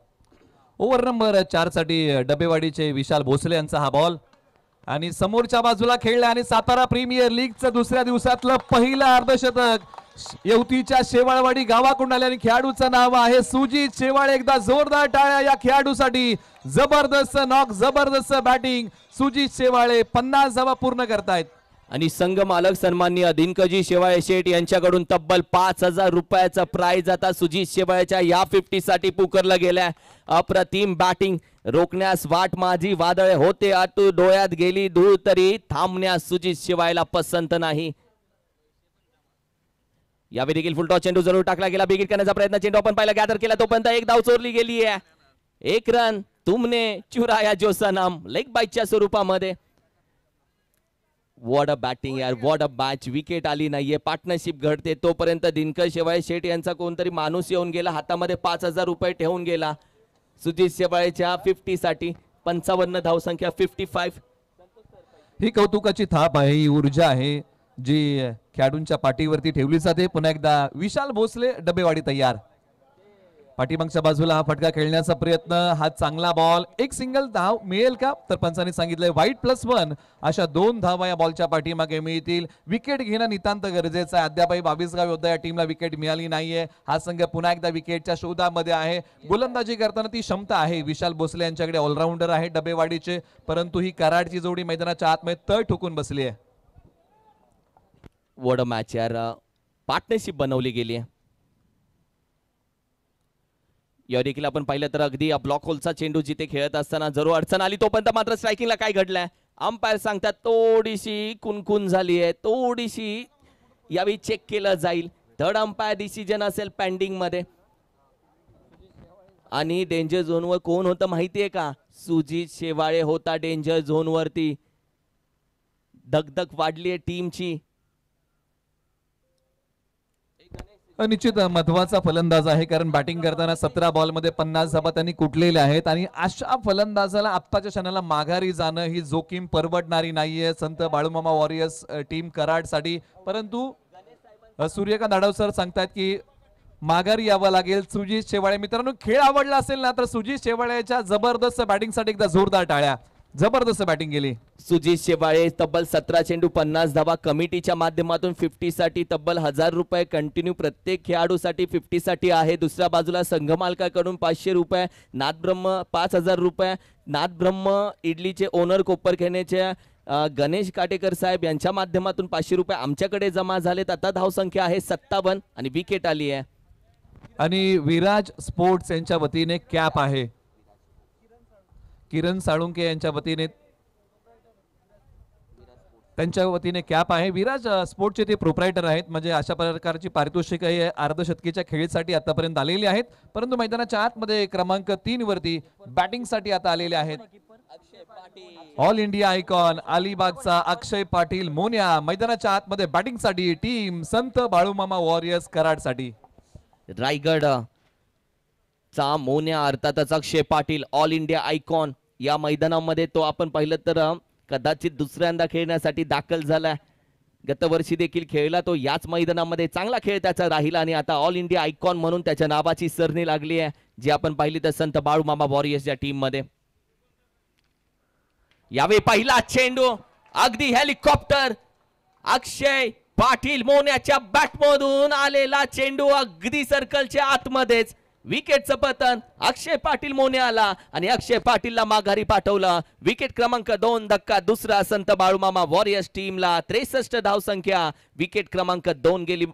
ओव्हर नंबर 4 साठी डबेवाडीचे विशाल भोसले यांचा हा बॉल, आणि समोरच्या बाजूला खेळला आणि सातारा प्रीमियर लीगचं दुसऱ्या दिवसातलं पहिलं अर्धशतक येवतीच्या शेवाळवाडी गावाकडून आले. आणि खेळाडूचं नाव आहे सुजित शेवाळे. एकदा जोरदार टाळ्या या खेळाडूसाठी. जबरदस्त नॉक, जबरदस्त बॅटिंग. सुजित शेवाळे 50 धावा पूर्ण करतायत. आणि संघ मालक सन्माननीय दिनकरजी शेवाळे शेठ यांच्याकडून तब्बल 5000 रुपयाचा प्राइज आता सुजित शेवाळेच्या या 50 साठी पुकारला गेलाय. अप्रतिम बॅटिंग, रोखण्यास वाट माझी वादळे होते आतू, डोळ्यात गेली धूळ तरी थांबण्यास सुजित शेवाळेला पसंत नाही. यावेळी देखील फुलटॉस चेंडू जरूर टाकला गेला. बिगिट करण्याचा प्रयत्न, चेंडू आपण पहिला गॅदर केला, तोपर्यंत 1 धाव चोरली गेली आहे. 1 रन तुमने चुराया जो सनम, लेग बाईटच्या स्वरूपामध्ये. वॉट अ बॅटिंग यार, वॉट अ बॅच. विकेट आली नाहीये, पार्टनरशिप घडते तोपर्यंत दिनकर शेवाळे शेठ यांचा कोणतरी माणूस येऊन गेला, हातामध्ये 5000 रुपये ठेवून गेला. सुजित शेवाळेच्या 50 साठी 55 धावसंख्या 55. ही कौतुकाची थाप आहे, ही ऊर्जा आहे जी खेळाडूंच्या पाठीवरती ठेवली जाते. पुन्हा एकदा विशाल भोसले डबेवाडी तयार. पाठीमागच्या बाजूला हा फटका खेळण्याचा प्रयत्न, हा चांगला बॉल. 1 सिंगल धाव मिळेल का, तर पंचांनी सांगितलंय वाईट +1 अशा 2 धावा या बॉलच्या पाठीमागे मिळतील. विकेट घेणं नितांत गरजेचं आहे. अद्यापही 22गाव योद्धा या टीमला विकेट मिळाली नाहीये. हा संघ पुन्हा एकदा विकेटच्या शोधामध्ये आहे. गोलंदाजी करताना ती क्षमता आहे विशाल भोसले यांच्याकडे. ऑलराऊंडर आहे डबेवाडीचे, परंतु ही कराडची जोडी मैदानाच्या आतमध्ये तळ ठोकून बसली आहे. वॉट अ मॅच यार, पार्टनरशिप बनवली गेली आहे. या देखील आपण पाहिलं तर अगदी ब्लॉक होलचा चेंडू जिथे खेळत असताना जरूर अडचण आली, तोपर्यंत मात्र स्ट्रायकिंगला काय घडलंय अंपायर सांगतात थोडीशी कुणकुण झाली आहे, थोडीशी यावेळी चेक केलं जाईल. थर्ड अंपायर डिसिजन असेल पेंडिंग मध्ये. आणि डेंजर झोनवर कोण होतं माहितीये का? सुजित शेवाळे होता डेंजर झोन वरती. धगधग वाढली आहे टीमची. निश्चित महत्वाचा फलंदाज आहे, कारण बॅटिंग करताना 17 बॉलमध्ये 50 धावा त्यांनी कुटलेल्या आहेत. आणि अशा फलंदाजाला आत्ताच्या क्षणाला माघारी जाणं ही जोखीम परवडणारी नाहीये संत बाळूमामा वॉरियर्स टीम कराडसाठी. परंतु सूर्यकांत आढाव सर सांगतात की माघारी यावं लागेल. सुजित शेवाळे, मित्रांनो खेळ आवडला असेल ना तर सुजित शेवाळेच्या जबरदस्त बॅटिंगसाठी एकदा जोरदार टाळ्या. जबरदस्त बॅटिंग केली सुजित शेवाळे. तब्बल 17 चेंडू 50 धावा. कमिटीच्या माध्यमातून 50 साठी तब्बल 1000 रुपये कंटिन्यू प्रत्येक खेळाडूसाठी 50 साठी आहे. दुसऱ्या बाजूला संघमालकाकडून 500 रुपये, नाथब्रह्म 5000 रुपये. नाथब्रह्म इडलीचे ओनर कोपरखेनेचे गणेश काटेकर साहेब यांच्या माध्यमातून 500 रुपये आमच्याकडे जमा झालेत. आता धावसंख्या आहे 57 आणि विकेट आली आहे. आणि विराज स्पोर्ट्स यांच्या वतीने कॅप आहे. किरण साळुंके यांच्या वतीने त्यांच्या वतीने कॅप आहे. विराज स्पोर्टचे ते प्रोप्रायटर आहेत, म्हणजे अशा प्रकारची पारितोषिक अर्धशतकीच्या खेळीसाठी आतापर्यंत आलेली आहेत. परंतु मैदानाच्या आतमध्ये क्रमांक 3 वरती बॅटिंगसाठी आता आलेले आहेत ऑल इंडिया आयकॉन अलिबागचा अक्षय पाटील मोन्या. मैदानाच्या आतमध्ये बॅटिंगसाठी टीम संत बाळूमामा वॉरियर्स कराडसाठी. रायगड चा मोन्या अर्थातच अक्षय पाटील ऑल इंडिया आयकॉन या मैदानामध्ये तो आपण पाहिलं तर कदाचित दुसऱ्यांदा खेळण्यासाठी दाखल झालाय. गतवर्षी देखील खेळला तो याच मैदानामध्ये, चांगला खेळ त्याचा राहिला आणि आता ऑल इंडिया आयकॉन म्हणून त्याच्या नावाची सरणी लागली आहे, जी आपण पाहिली तर संत बाळूमामा वॉरियर्सच्या टीम मध्ये. यावेळी पहिला चेंडू अगदी हेलिकॉप्टर, अक्षय पाटील मोन्याच्या बॅटमधून आलेला चेंडू अगदी सर्कलच्या आतमध्येच. विकेटचं पतन, अक्षय पाटील मोने आला आणि अक्षय पाटीलला माघारी पाठवलं. विकेट क्रमांक 2, धक्का दुसरा संत बाळूमामा वॉरियर्स टीमला. 63 धावसंख्या, विकेट क्रमांक 2 गेली.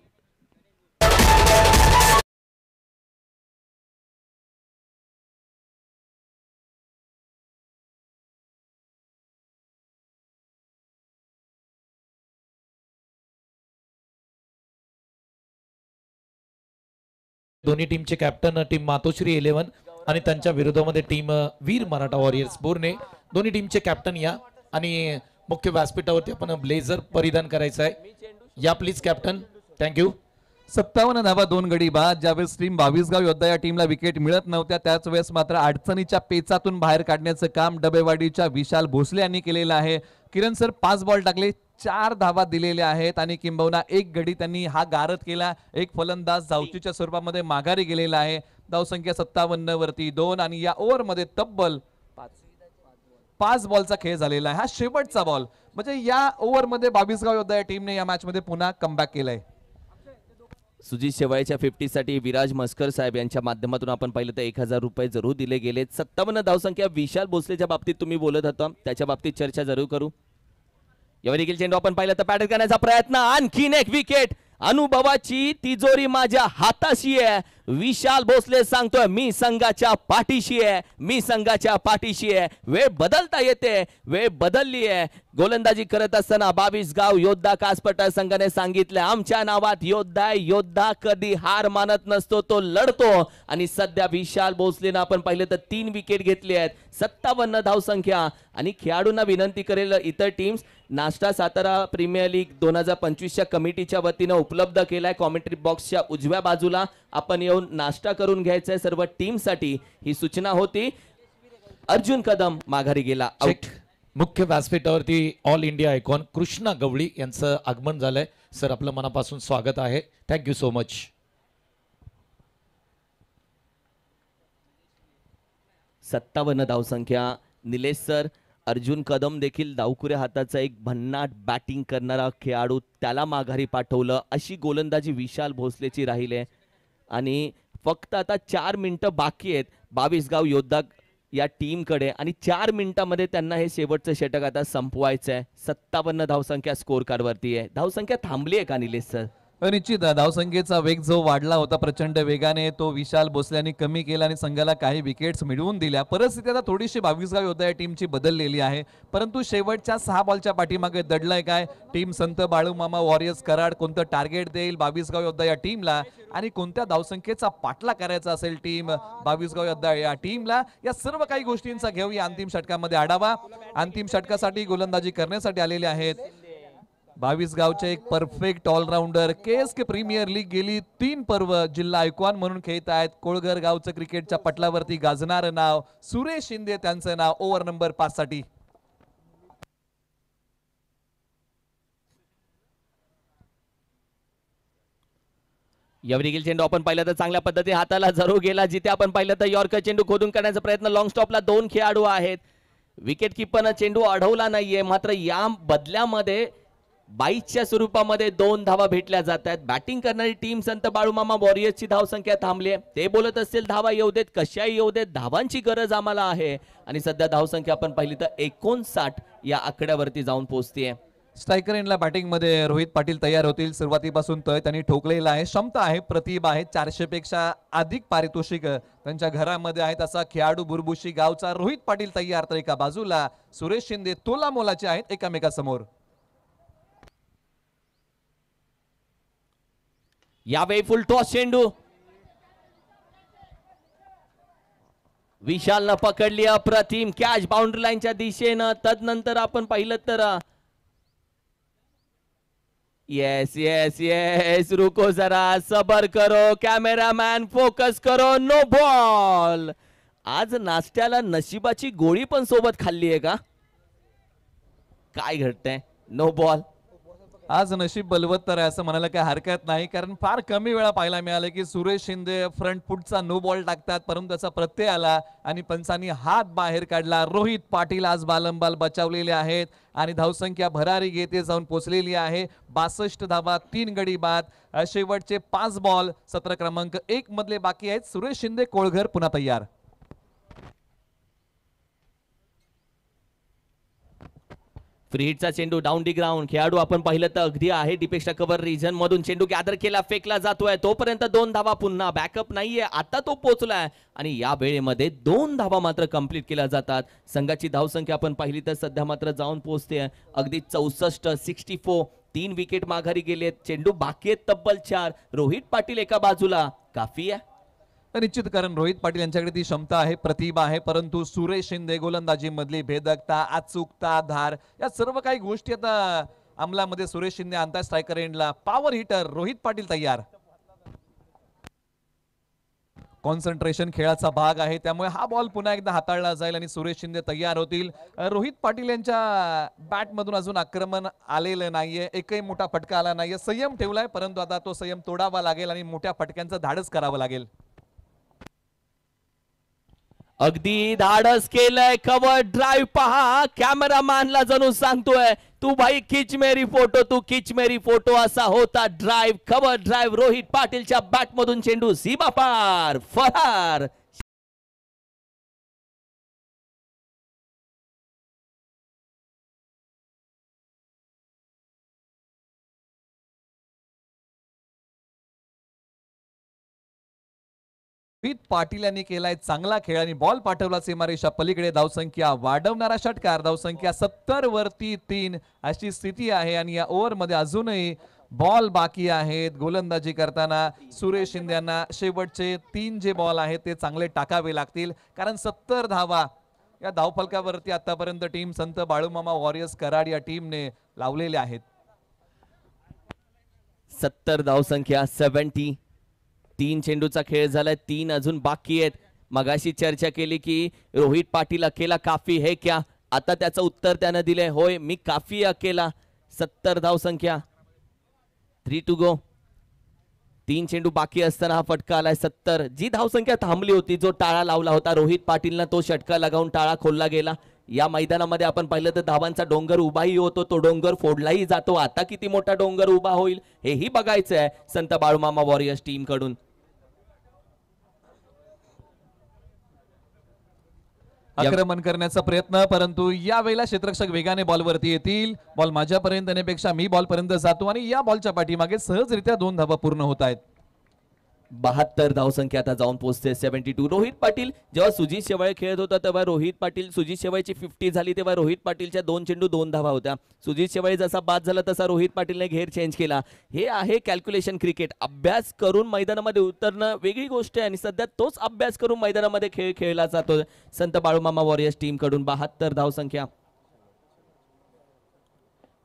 दोन्ही टीमचे कॅप्टन टीम मातोश्री 11 आणि त्यांच्या विरोधामध्ये टीम वीर मराठा वॉरियर्स बोरणे. दोन्ही टीमचे कॅप्टन या आणि मुख्य व्यासपीठावरती आपण ब्लेझर परिधान करायचं आहे. या प्लीज कॅप्टन. थँक्यू. 57 धावा 2 गडी बाद. ज्यावेळेस टीम 22 गाव योद्धा या टीमला विकेट मिळत नव्हत्या, त्याच वेळेस मात्र अडचणीच्या पेचातून बाहेर काढण्याचं काम डबेवाडीच्या विशाल भोसले यांनी केलेलं आहे. किरण सर 5 बॉल टाकले, 4 धावा दिलेल्या आहेत आणि किंबहुना 1 गडी त्यांनी हा गारद केला. एक फलंदाज धावचीच्या स्वरूपामध्ये माघारी गेलेला आहे. धावसंख्या 57 वरती 2 आणि या ओव्हरमध्ये तब्बल 5 बॉलचा खेळ झालेला आहे. हा शेवटचा बॉल, म्हणजे या ओव्हरमध्ये 22 गाव योद्धा या टीमने या मॅच मध्ये पुन्हा कमबॅक केलाय. सुजित शेवाळ्याच्या 50 साठी विराज मस्कर साहेब यांच्या माध्यमातून आपण पाहिलं तर 1000 रुपये जरूर दिले गेले. 57 धावसंख्या. विशाल भोसलेच्या बाबतीत तुम्ही बोलत होता, त्याच्या बाबतीत चर्चा जरूर करू. यावेळी देखील चेंडू आपण पाहिलं तर पॅटर्न करण्याचा प्रयत्न. आणखीन एक विकेट. अनुभवाची तिजोरी माझ्या हाताशी आहे. विशाल भोसले सांगतोय मी संघाच्या पाठीशी आहे, मी संघाच्या पाठीशी आहे. वेळ बदलता येते, वेळ बदलली आहे. गोलंदाजी करत असताना 22 गाव योद्धा कासपठार संघाने सांगितलं आमच्या नावात योद्धा आहे. योद्धा कधी हार मानत नसतो, तो लढतो. आणि सध्या विशाल भोसलेनं आपण पाहिलं तर 3 विकेट घेतली आहेत. 57 धावसंख्या. आणि खेळाडूंना विनंती करेल इतर टीम्स, नाश्ता सातारा प्रीमियर लीग 2025च्या कमिटीच्या वतीनं उपलब्ध केलाय. कॉमेंट्री बॉक्सच्या उजव्या बाजूला आपण येऊन नाश्ता करून घ्यायचंय सर्व टीम साठी, ही सूचना होती. अर्जुन कदम माघारी गेला. चेक. मुख्य व्यासपीठावरती ऑल इंडिया आयकॉन कृष्णा गवळी यांचं आगमन झालंय. सर आपलं मनापासून स्वागत आहे. Thank you so much. 57 धावसंख्या. निलेश सर, अर्जुन कदम देखील डावकुऱ्या हाताचा एक भन्नाट बॅटिंग करणारा खेळाडू, त्याला माघारी पाठवलं. अशी गोलंदाजी विशाल भोसलेची राहिली आहे. आणि फक्त आता 4 मिनिटं बाकी आहेत 22 गाव योद्धा या टीमकडे आणि 4 मिनिटांमध्ये त्यांना हे शेवटचं षटक आता संपवायचं आहे. 57 धावसंख्या स्कोर कार्ड वरती आहे. धावसंख्या थांबली आहे का निलेश सर? निश्चित धावसंख्येचा वेग जो वाढला होता प्रचंड वेगाने, तो विशाल भोसलेंनी कमी केला आणि संघाला काही विकेट्स मिळवून दिल्या. परिस्थिती आता थोडीशी 22 गाव योद्धा या टीमची बदललेली आहे, परंतु शेवटच्या 6 बॉलच्या पाठीमागे दडलंय काय टीम संत बाळूमामा वॉरियर्स कराड. कोणतं टार्गेट देईल 22 गाव योद्धा या टीमला आणि कोणत्या धावसंख्येचा पाठला करायचा असेल टीम 22 गाव योद्धा या टीमला, या सर्व काही गोष्टींचा घेऊया अंतिम षटकामध्ये आढावा. अंतिम षटकासाठी गोलंदाजी करण्यासाठी आलेले आहेत 22 गावचे एक perfect allrounder, KSK premier league गेली 3 पर्व जिल्हा आयकॉन म्हणून खेळत आहेत. कोळगर गावचं क्रिकेटच्या पटलावरती गाजणारं नाव सुरेश शिंदे, त्यांचं नाव ओव्हर नंबर 5 साठी. यावेळी चेंडू आपण पाहिलं तर चांगल्या पद्धतीने हाताला जरूर गेला. जिथे आपण पाहिलं तर यॉर्कर चेंडू खोदून करण्याचा प्रयत्न. लॉंग स्टॉपला 2 खेळाडू आहेत. विकेट किपरनं चेंडू अडवला नाहीये, मात्र या बदल्यामध्ये 22च्या स्वरूपामध्ये 2 धावा भेटल्या जात आहेत. बॅटिंग करणारी टीम संत बाळूमामा वॉरियर्सची धावसंख्या थांबली आहे. ते बोलत असतील धावा येऊ देत, कशाही येऊ देत, धावांची गरज आम्हाला आहे. आणि सध्या धावसंख्या आपण पाहिली तर 59 या आकड्यावरती जाऊन पोहोचतीये. स्ट्रायकर एंडला बॅटिंग मध्ये रोहित पाटील तयार होतील. सुरुवातीपासून तय त्यांनी ठोकलेला आहे. क्षमता आहे, प्रतिभा आहे. 400 पेक्षा अधिक पारितोषिक त्यांच्या घरामध्ये आहेत. असा खेळाडू बुरबुशी गावचा रोहित पाटील तयार. तर एका बाजूला सुरेश शिंदे तोला मोलाचे आहेत एकामेकासमोर. यावेळी फुल टॉस चेंडू विशालनं पकडली. अप्रतिम कॅच बाउंड्री लाईनच्या दिशेनं. तदनंतर आपण पाहिलं तर येस येस येस, रुको जरा, सबर करो, कॅमेरामॅन फोकस करो. No ball. आज नाश्त्याला नशिबाची गोळी पण सोबत खाल्ली आहे का? काय घडतंय? No ball. आज नशीब बलवत्तर आहे असं म्हणायला काही हरकत नाही, कारण फार कमी वेळा पाहायला मिळालं की सुरेश शिंदे फ्रंट फुटचा नो बॉल टाकतात, परंतु त्याचा प्रत्यय आला आणि पंचांनी हात बाहेर काढला. रोहित पाटील आज बालंबाल बचावलेले आहेत आणि धावसंख्या भरारी घेते जाऊन पोहोचलेली आहे. 62 धावा, 3 गडी बाद. शेवटचे 5 बॉल सत्र क्रमांक 1 मधले बाकी आहेत. सुरेश शिंदे कोळघर पुन्हा तयार. फ्री हिटचा चेंडू डाऊन दी ग्राउंड. खेळाडू आपण पाहिलं तर अगदी आहे डिपेक्षा कव्हर रिजन मधून चेंडू गॅदर केला, फेकला जातोय, तोपर्यंत 2 धावा. पुन्हा बॅकअप नाहीये, आता तो पोहोचलाय आणि या वेळेमध्ये 2 धावा मात्र कंप्लीट केल्या जातात. संघाची धावसंख्या आपण पाहिली तर सध्या मात्र जाऊन पोहोचते अगदी 64, 64. 3 विकेट माघारी गेलेत. चेंडू बाकी आहेत तब्बल 4. रोहित पाटील एका बाजूला, काफी आहे निश्चित, कारण रोहित पाटील यांच्याकडे ती क्षमता आहे, प्रतिभा आहे, परंतु सुरेश शिंदे गोलंदाजी मधली भेदकता, अचूकता, धार या सर्व काही गोष्टी आता अंमलामध्ये सुरेश शिंदे आणतात. स्ट्रायकर एंडला पॉवर हिटर रोहित पाटील तयार. कॉन्सन्ट्रेशन खेळाचा भाग आहे, त्यामुळे हा बॉल पुन्हा एकदा हाताळला जाईल आणि सुरेश शिंदे तयार होतील. रोहित पाटील यांच्या बॅट मधून अजून आक्रमण आलेलं नाहीये, एकही मोठा फटका आला नाहीये. संयम ठेवलाय, परंतु आता तो संयम तोडावा लागेल आणि मोठ्या फटक्यांचं धाडस करावं लागेल. अगदी धाडस केलंय. कव्हर ड्राईव्ह पहा, कॅमेरामॅनला जणू सांगतोय तू भाई खिच मेरी फोटो, तू खिच मेरी फोटो. असा होता ड्राईव्ह, कव्हर ड्राईव्ह. रोहित पाटीलच्या बॅट मधून चेंडू सीमा पार, फरार. रोहित पाटील यांनी केलाय चांगला खेळ आणि बॉल पाठवला सीमारेषा पलीकडे. धावसंख्या वाढवणारा षटकार, धावसंख्या 70 वरती 3 अशी स्थिती आहे आणि या ओव्हर मध्ये अजूनही बॉल बाकी आहेत. गोलंदाजी करताना सुरेश शिंदे यांना शेवटचे 3 जे बॉल आहेत ते चांगले टाकावे लागतील, कारण 70 धावा या धावफलकावरती आतापर्यंत टीम संत बाळूमामा वॉरियर्स कराड या टीमने लावलेल्या आहेत. 70 धावसंख्या, 70. 3 चेंडूचा खेळ झालाय, 3 अजून बाकी आहेत. मगाशी चर्चा केली की रोहित पाटील अकेला काफी है क्या, आता त्याचं उत्तर त्यानं दिलंय, होय मी काफी अकेला. 70 धावसंख्या, 3 टू गो. 3 चेंडू बाकी असताना हा फटका आलाय. 70 जी धावसंख्या थांबली होती, जो टाळा लावला होता रोहित पाटीलनं, तो षटका लगावून टाळा खोलला गेला. या मैदानामध्ये आपण पाहिलं तर धावांचा डोंगर उभाही होतो, तो डोंगर फोडलाही जातो. आता किती मोठा डोंगर उभा होईल हेही बघायचं आहे संत बाळूमामा वॉरियर्स टीम कडून. आक्रमण करण्याचा प्रयत्न, परंतु या वेळेला क्षेत्ररक्षक वेगाने बॉलवरती येतील. बॉल माझ्यापर्यंत येण्यापेक्षा मी बॉल पर्यंत जातो आणि या बॉलच्या पाठीमागे सहजरित्या 2 धावा पूर्ण होत आहेत. 72 धावसंख्या आता जाऊन पोहोचते 72. रोहित पाटील जेव्हा सुजित शेवाळे खेळत होता तेव्हा रोहित पाटील, सुजित शेवाळेची 50 झाली तेव्हा रोहित पाटीलच्या 2 चेंडू 2 धावा होत्या. सुजित शेवाळे जसा बाद झाला तसा रोहित पाटीलने घेर चेंज केला. हे आहे कॅल्क्युलेशन क्रिकेट. अभ्यास करून मैदानामध्ये उतरणं वेगळी गोष्ट आहे आणि सध्या तोच अभ्यास करून मैदानामध्ये खेळ खेळला जातो संत बाळूमामा वॉरियर्स टीम कडून. 72 धावसंख्या.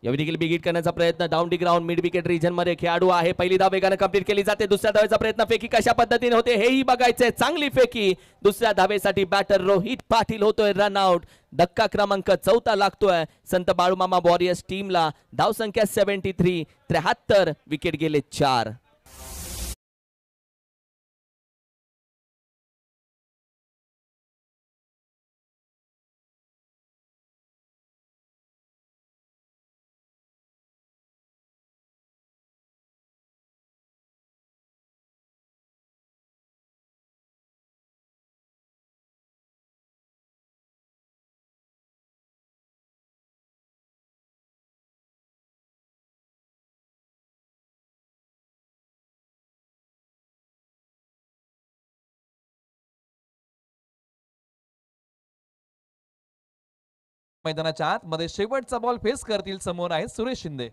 यावेळी देखील बिगिट करण्याचा प्रयत्न, down the ground mid wicket region मध्ये खेळाडू आहे. पहिली धाव वेगाने कंप्लीट केली जाते. दुसऱ्या धावेचा प्रयत्न, फेकी कशा पद्धतीने होते हेही बघायचंय. चांगली फेकी. दुसऱ्या धावेसाठी बॅटर रोहित पाटील होतोय रनआउट. धक्का क्रमांक 4 लागतोय संत बाळूमामा वॉरियर्स टीमला. धावसंख्या 73. 73 विकेट गेले 4. मैदानाच्या आतमध्ये शेवटचा बॉल फेस करतील. समोर आहे सुरेश शिंदे.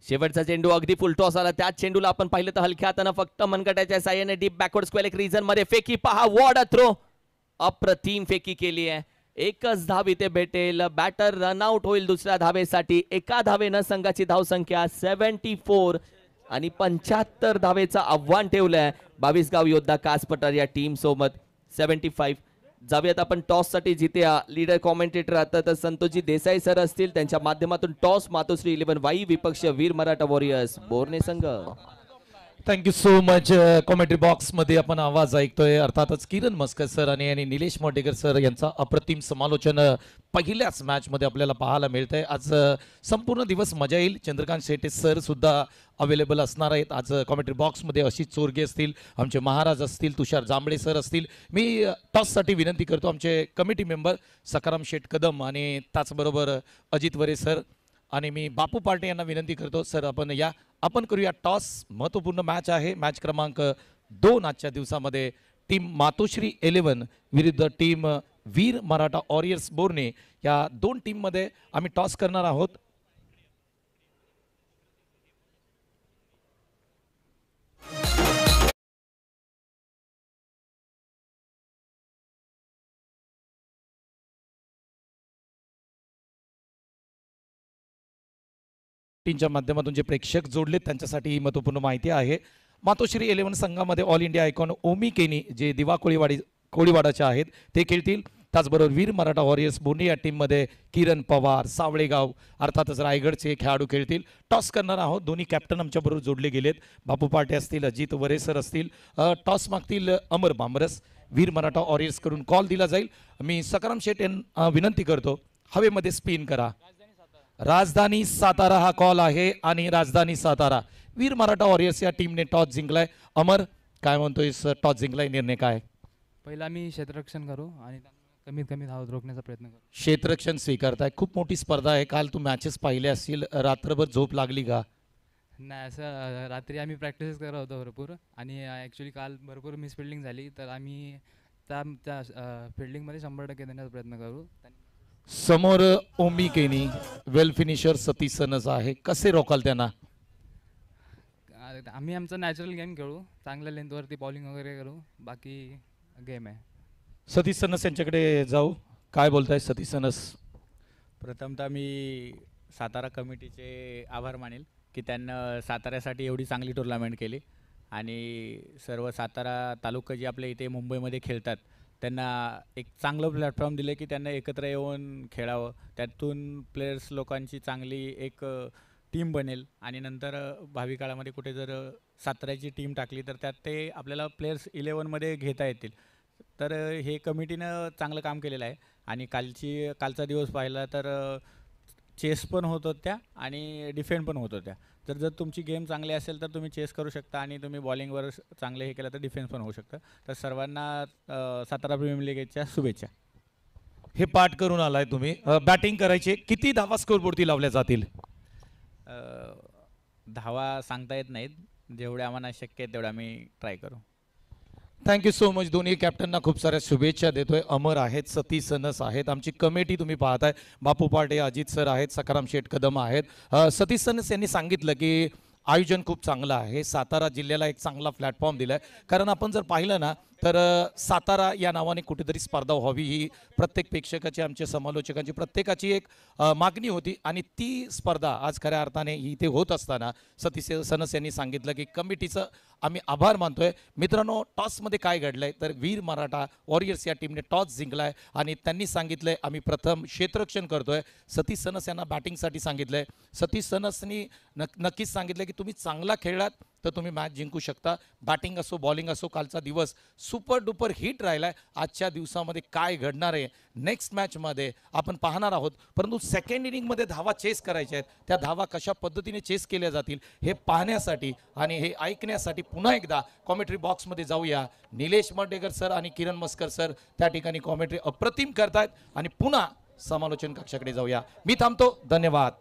शेवटचा चेंडू अगदी फुल टॉस आला. त्याच चेंडूला आपण पाहिलं तर हलक्या हातानं फक्त मनगटाच्या साह्याने डीप बॅकवर्ड स्क्वेअर एक रिजन मध्ये फेकी पहा. वॉड थ्रो, अप्रतिम फेकी केली आहे. एकच धाव इथे भेटेल. बॅटर रनआउट होईल दुसऱ्या धावेसाठी. एका धावेनं संघाची धावसंख्या 74 आणि 75 धावेचं आव्हान ठेवलंय 22 गाव योद्धा कास पठार या टीम सोबत. 75 जाऊयात आपण टॉस साठी जिथे लीडर कॉमेंटेटर आता तर संतोषजी देसाई सर असतील, त्यांच्या माध्यमातून टॉस मातोश्री 11 वाई विपक्ष वीर मराठा वॉरियर्स बोरणे संघ. Thank you so much. Commentary box मध्ये आपण आवाज ऐकतोय अर्थातच किरण मस्कर सर आणि निलेश मोटेकर सर यांचा अप्रतिम समालोचन पहिल्याच मॅच मध्ये आपल्याला पाहायला मिळतंय. आज संपूर्ण दिवस मजा येईल. चंद्रकांत शेटे सर सुद्धा अवेलेबल असणार आहेत आज कॉमेंट्री बॉक्स मध्ये. अशीच चोरगे असतील, आमचे महाराज असतील, तुषार जांभळे सर असतील. मी टॉस साठी विनंती करतो आमचे कमिटी मेंबर सकाराम शेठ कदम आणि त्याचबरोबर अजित वरे सर आणि मी बापू पार्टे यांना विनंती करतो, सर आपण करूया टॉस. महत्त्वपूर्ण मॅच आहे. मॅच क्रमांक 2 आजच्या दिवसामध्ये टीम मातोश्री 11 विरुद्ध टीम वीर मराठा वॉरियर्स बोरणे या 2 टीममध्ये आम्ही टॉस करणार आहोत. टीमच्या माध्यमातून जे प्रेक्षक जोडलेत त्यांच्यासाठी ही महत्त्वपूर्ण माहिती आहे. मातोश्री 11 संघामध्ये ऑल इंडिया आयकॉन ओमी केनी जे दिवा कोळीवाडाचे आहेत ते खेळतील. त्याचबरोबर वीर मराठा वॉरियर्स बोर्णे या टीममध्ये किरण पवार, सावळेगाव अर्थातच रायगडचे खेळाडू खेळतील. टॉस करणार आहोत. दोन्ही कॅप्टन आमच्याबरोबर जोडले गेलेत. बापू पाटे असतील, अजित वरे सर असतील. टॉस मागतील अमर बांबरस. वीर मराठा वॉरियर्स कडून कॉल दिला जाईल. मी सकाराम शेट यांना विनंती करतो, हवेमध्ये स्पिन करा. राजधानी सातारा हा कॉल आहे आणि राजधानी सातारा वीर मराठा वॉरियर्स या टीमने टॉस जिंकलाय. अमर काय म्हणतोय, टॉस जिंकलाय, निर्णय काय? पहिला आम्ही क्षेत्ररक्षण करू आणि कमीत कमी धाव रोखण्याचा प्रयत्न करू. क्षेत्ररक्षण स्वीकारताय. खूप मोठी स्पर्धा आहे. काल तू मॅचेस पाहिले असतील, रात्रभर झोप लागली का? नाही, असं रात्री आम्ही प्रॅक्टिस करत होतो भरपूर आणि ॲक्च्युली काल भरपूर मिसफिल्डिंग झाली, तर आम्ही त्या फिल्डिंगमध्ये 100% देण्याचा प्रयत्न करू. समोर ओमी केनी वेल फिनिशर सतीश सनस आहे. कसे रोकाल त्यांना? आम्ही आमचा नॅचरल गेम खेळू, चांगल्या लेंथवरती बॉलिंग वगैरे करू, बाकी गेम आहे. सतीश सनस यांच्याकडे जाऊ. काय बोलताय सतीश सनस? प्रथमतः मी सातारा कमिटीचे आभार मानेल की त्यांना साताऱ्यासाठी एवढी चांगली टुर्नामेंट केली आणि सर्व सातारा तालुका जे आपल्या इथे मुंबईमध्ये खेळतात त्यांना एक चांगलं प्लॅटफॉर्म दिलं की त्यांना एकत्र येऊन खेळावं. त्यातून प्लेयर्स लोकांची चांगली एक टीम बनेल आणि नंतर भावी काळामध्ये कुठे जर साताऱ्याची टीम टाकली तर त्यात ते आपल्याला प्लेयर्स 11मध्ये घेता येतील. तर हे कमिटीनं चांगलं काम केलेलं आहे. आणि कालचा दिवस पाहिला तर चेस पण होत होत्या आणि डिफेंड पण होत होत्या. जर तुमची गेम चांगली असेल तर तुम्ही चेस करू शकता आणि तुम्ही बॉलिंगवर चांगले हे केलं तर डिफेन्स पण होऊ शकतं. तर सर्वांना सातारा प्रीमियर लीगच्या शुभेच्छा. हे पाठ करून आलाय तुम्ही. बॅटिंग करायची. किती धावा स्कोरबोर्डती लावल्या जातील? धावा सांगता येत नाहीत, जेवढे आम्हाला शक्य आहे तेवढे आम्ही ट्राय करू. Thank you so much. दोन्ही कॅप्टनना खूप साऱ्या शुभेच्छा देतोय. अमर आहेत, सतीश सनस आहेत, आमची कमिटी तुम्ही पाहताय. बापू पाटे, अजित सर आहेत, सकाराम शेठ कदम आहेत. सतीश सनस यांनी सांगितलं की आयोजन खूप चांगलं आहे. सातारा जिल्ह्याला एक चांगला प्लॅटफॉर्म दिलाय. कारण आपण जर पाहिलं ना तर सातारा या नावाने कुठेतरी स्पर्धा व्हावी ही प्रत्येक प्रेक्षकाची, आमच्या समालोचकांची प्रत्येकाची एक मागणी होती आणि ती स्पर्धा आज खऱ्या अर्थाने इथे होत असताना सतीश सनस यांनी सांगितलं की कमिटीचं आम्ही आभार मानतोय. मित्रांनो, टॉसमध्ये काय घडलंय तर वीर मराठा वॉरियर्स या टीमने टॉस जिंकलाय आणि त्यांनी सांगितलंय आम्ही प्रथम क्षेत्ररक्षण करतोय. सतीश सनस यांना बॅटिंगसाठी सांगितलंय. सतीश सनसनी नक्कीच सांगितलं की तुम्ही चांगला खेळलात तर तुम्ही मॅच जिंकू शकता. बॅटिंग असो, बॉलिंग असो, कालचा दिवस सुपर डुपर हिट राहिलाय. आजच्या दिवसामध्ये काय घडणार आहे नेक्स्ट मॅचमध्ये आपण पाहणार आहोत. परंतु सेकंड इनिंगमध्ये धावा चेस करायच्या आहेत. त्या धावा कशा पद्धतीने चेस केल्या जातील हे पाहण्यासाठी आणि हे ऐकण्यासाठी पुन्हा एकदा कॉमेंट्री बॉक्समध्ये जाऊया. निलेश मटेकर सर आणि किरण मस्कर सर त्या ठिकाणी कॉमेंट्री अप्रतिम करतायत आणि पुन्हा समालोचन कक्षाकडे जाऊया. मी थांबतो. धन्यवाद.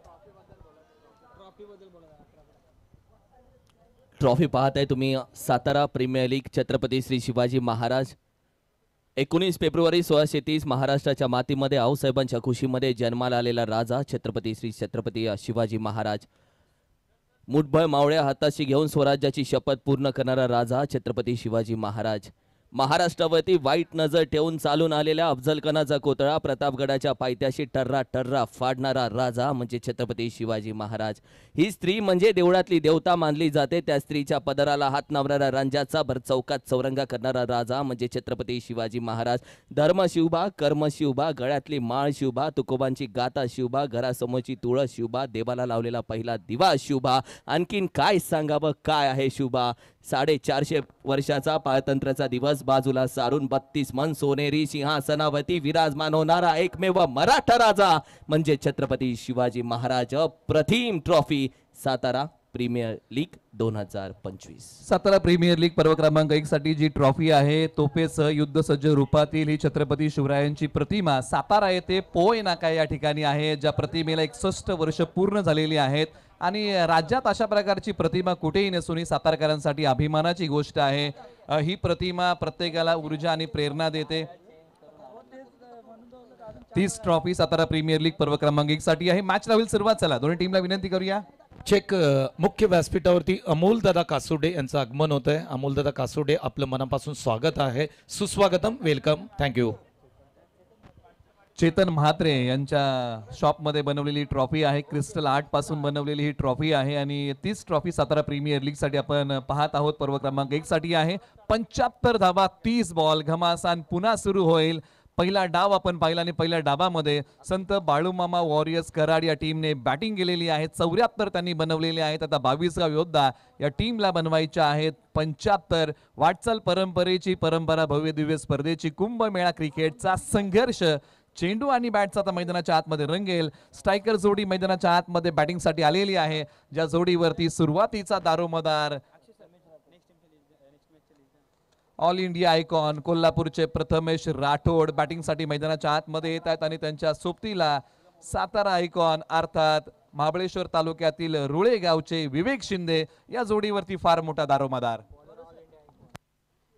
ट्रॉफी पाहताय तुम्ही. Satara premier league Chhatrapati Shri Shivaji Maharaj. 19 फेब्रुवारी 1630 महाराष्ट्राच्या मातीमध्ये आऊसाहेबांच्या खुशीमध्ये जन्माला आलेला राजा छत्रपती श्री छत्रपती शिवाजी महाराज. मुठभर मावळ्या हाताशी घेऊन स्वराज्याची शपथ पूर्ण करणारा राजा छत्रपती शिवाजी महाराज. महाराष्ट्रावरती वाईट नजर ठेवून चालून आलेल्या अफजलखानाचा कोतळा प्रतापगडाच्या पायथ्याशी टर्रा टर्रा फाडणारा राजा म्हणजे छत्रपती शिवाजी महाराज. ही स्त्री म्हणजे देवळातली देवता मानली जाते. त्या स्त्रीच्या पदराला हात नावणारा रांजाचा भर चौकात चौरंगा करणारा राजा म्हणजे छत्रपती शिवाजी महाराज. धर्म शिवबा, कर्म शिवबा, गळ्यातली माळ शिवबा, तुकोबांची गाथा शिवबा, घरासमोरची तुळस शिवबा, देवाला लावलेला पहिला दिवा शिवबा. आणखीन काय सांगावं, काय आहे शिवबा. 450 वर्षाचा पारतंत्र्याचा दिवस बाजूला सारून 32 मन सोनेरी सिंहासनावरती विराजमान होणारा एकमेव मराठा राजा म्हणजे छत्रपती शिवाजी महाराज. अप्रतिम trophy Satara premier league 2025. Satara premier league पर्व क्रमांक 1 साठी जी ट्रॉफी आहे तोफेसह युद्धसज्ज रूपातील ही छत्रपती शिवरायांची प्रतिमा सातारा येथे पोय नाका या ठिकाणी आहे. ज्या प्रतिमेला 61 वर्ष पूर्ण झालेली आहेत आणि राज्यात अशा प्रकारची प्रतिमा कुठेही नसून ही सातारकरांसाठी अभिमानाची गोष्ट आहे. ही प्रतिमा प्रत्येकाला ऊर्जा आणि प्रेरणा देते. 30 ट्रॉफी सातारा प्रीमियर लीग पर्व क्रमांक 1 साठी आहे. मॅचला होईल सुरुवात. चला दोन्ही टीमला विनंती करूया. चेक मुख्य व्यासपीठावरती अमोलदादा कासोडे यांचं आगमन होत आहे. अमोलदादा कासोडे आपलं मनापासून स्वागत आहे. सुस्वागतम, वेलकम, थँक्यू. चेतन म्हात्रे यांच्या शॉपमध्ये बनवलेली ट्रॉफी आहे. क्रिस्टल आर्ट पासून बनवलेली ही ट्रॉफी आहे आणि 30 ट्रॉफी सातारा प्रीमियर लीग साठी आपण पाहत आहोत. पर्व क्रमांक 1 साठी आहे. 75 धावा, 30 बॉल. घमासान पुन्हा सुरू होईल. पहिला डाव आपण पाहिला आणि पहिल्या डावामध्ये संत बाळूमामा वॉरियर्स कराड या टीमने बॅटिंग केलेली आहे. 74 त्यांनी बनवलेले आहेत. आता 22 गाव योद्धा या टीमला बनवायच्या आहेत. 75 वाटचाल परंपरेची परंपरा, भव्य दिव्य स्पर्धेची, कुंभमेळा क्रिकेटचा संघर्ष. चेंडू आणि बॅटचा आता मैदानाच्या आतमध्ये रंगेल. स्ट्रायकर जोडी मैदानाच्या आतमध्ये बॅटिंगसाठी आलेली आहे. ज्या जोडीवरती सुरुवातीचा दारोमदार ऑल इंडिया आयकॉन कोल्हापूरचे प्रथमेश राठोड बॅटिंगसाठी मैदानाच्या आतमध्ये येत आहेत आणि त्यांच्या सोबतीला सातारा आयकॉन अर्थात महाबळेश्वर तालुक्यातील रुळे गावचे विवेक शिंदे या जोडीवरती फार मोठा दारोमदार.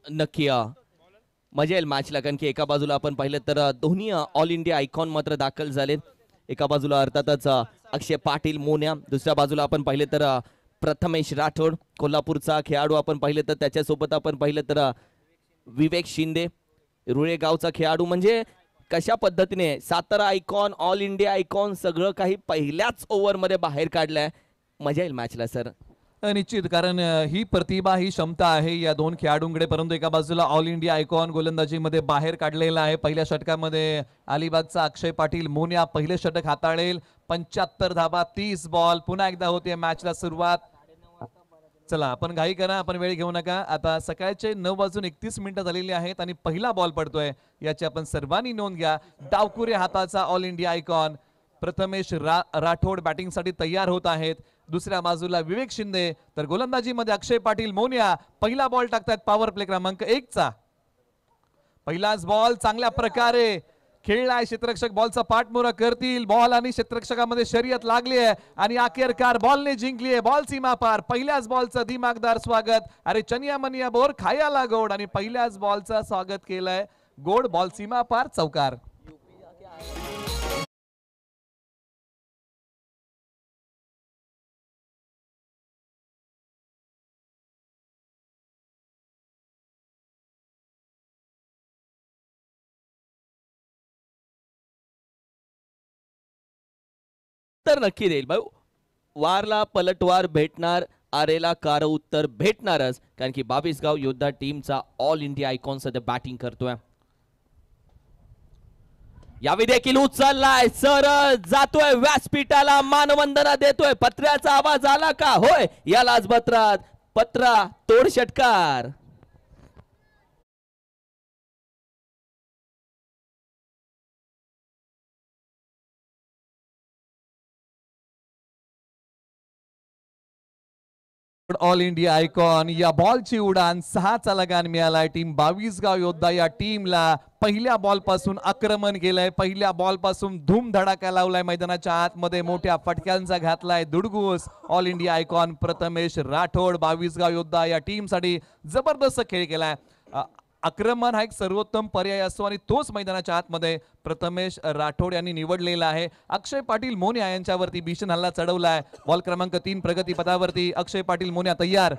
नक्की मजा येईल मॅचला, कारण की एका बाजूला आपण पाहिलं तर दोन्ही ऑल इंडिया आयकॉन मात्र दाखल झाले. एका बाजूला अर्थातच अक्षय पाटील मोन्या, दुसऱ्या बाजूला आपण पाहिलं तर प्रथमेश राठोड कोल्हापूरचा खेळाडू आपण पाहिलं तर त्याच्यासोबत आपण पाहिलं तर विवेक शिंदे रुळेगावचा खेळाडू. म्हणजे कशा पद्धतीने Satara icon, all India icon सगळं काही पहिल्याच ओव्हरमध्ये बाहेर काढलंय. मजा येईल मॅचला सर. निश्चित, कारण ही प्रतिभा, ही क्षमता आहे या दोन खेळाडूंकडे. परंतु एका बाजूला ऑल इंडिया आयकॉन गोलंदाजीमध्ये बाहेर काढलेला आहे. पहिल्या षटकामध्ये अलिबागचा अक्षय पाटील मोन्या पहिले षटक हाताळेल. 75 धाबा, 30 बॉल. पुन्हा एकदा होते मॅचला सुरुवात. चला आपण घाई करा, आपण वेळ घेऊ नका. आता सकाळचे 9:31 झालेले आहेत आणि पहिला बॉल पडतोय याची आपण सर्वांनी नोंद घ्या. डावकुरे हाताचा all India icon Prathamesh Rathod बॅटिंगसाठी तयार होत आहेत. दुसऱ्या बाजूला विवेक शिंदे, तर गोलंदाजीमध्ये अक्षय पाटील मोन्या पहिला बॉल टाकतात पॉवर प्ले क्रमांक 1 चा. पहिलाच बॉल चांगल्या प्रकारे खेळलाय. क्षेत्ररक्षक बॉलचा पाठमोरा करतील. बॉल आणि क्षेत्ररक्षकामध्ये शर्यत लागली आहे आणि अखेरकार बॉलने जिंकली आहे. बॉल सीमा पार. पहिल्याच बॉलचं दिमागदार स्वागत. अरे चनिया मनिया बोर खायाला गोड. आणि पहिल्याच बॉलचं स्वागत केलंय गोड. बॉल सीमा पार, चौकार. तर नक्की देईल भाऊ. वारला पलटवार भेटणार, आरेला कार उत्तर भेटणारच, कारण की 22 गाव योद्धा टीमचा ऑल इंडिया आयकॉन सध्या बॅटिंग करतोय. यावेळी देखील उचललाय सर, जातोय व्यासपीठाला, मानवंदना देतोय. पत्र्याचा आवाज आला का? होय, यालाच पत्रात पत्रा तोड षटकार. ऑल इंडिया आयकॉन या बॉलची उडान 6चा लगान मिळालाय. टीम 22 गाव योद्धा या टीमला पहिल्या बॉल पासून आक्रमण केलंय. पहिल्या बॉल पासून धूमधडाका लावलाय. मैदानाच्या आतमध्ये मोठ्या फटक्यांचा घातलाय दुडगूस. All India icon Prathamesh Rathod 22 गाव योद्धा या टीम साठी जबरदस्त खेळ केलाय. आक्रमण हा एक सर्वोत्तम पर्याय असतो आणि तोच मैदानाच्या आतमध्ये प्रथमेश राठोड यांनी निवडलेला आहे. अक्षय पाटील मोन्या यांच्यावरती भीषण हल्ला चढवलाय. बॉल क्रमांक 3 प्रगती पदावरती अक्षय पाटील मोन्या तयार.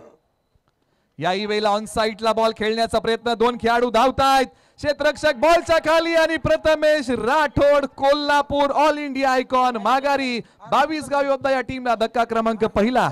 याही वेळेला ऑन साईडला बॉल खेळण्याचा प्रयत्न, दोन खेळाडू धावतायत, क्षेत्ररक्षक बॉलच्या खाली आणि Prathamesh Rathod Kolhapur all India icon माघारी. 22 गाव योद्धा या टीमला धक्का क्रमांक पहिला.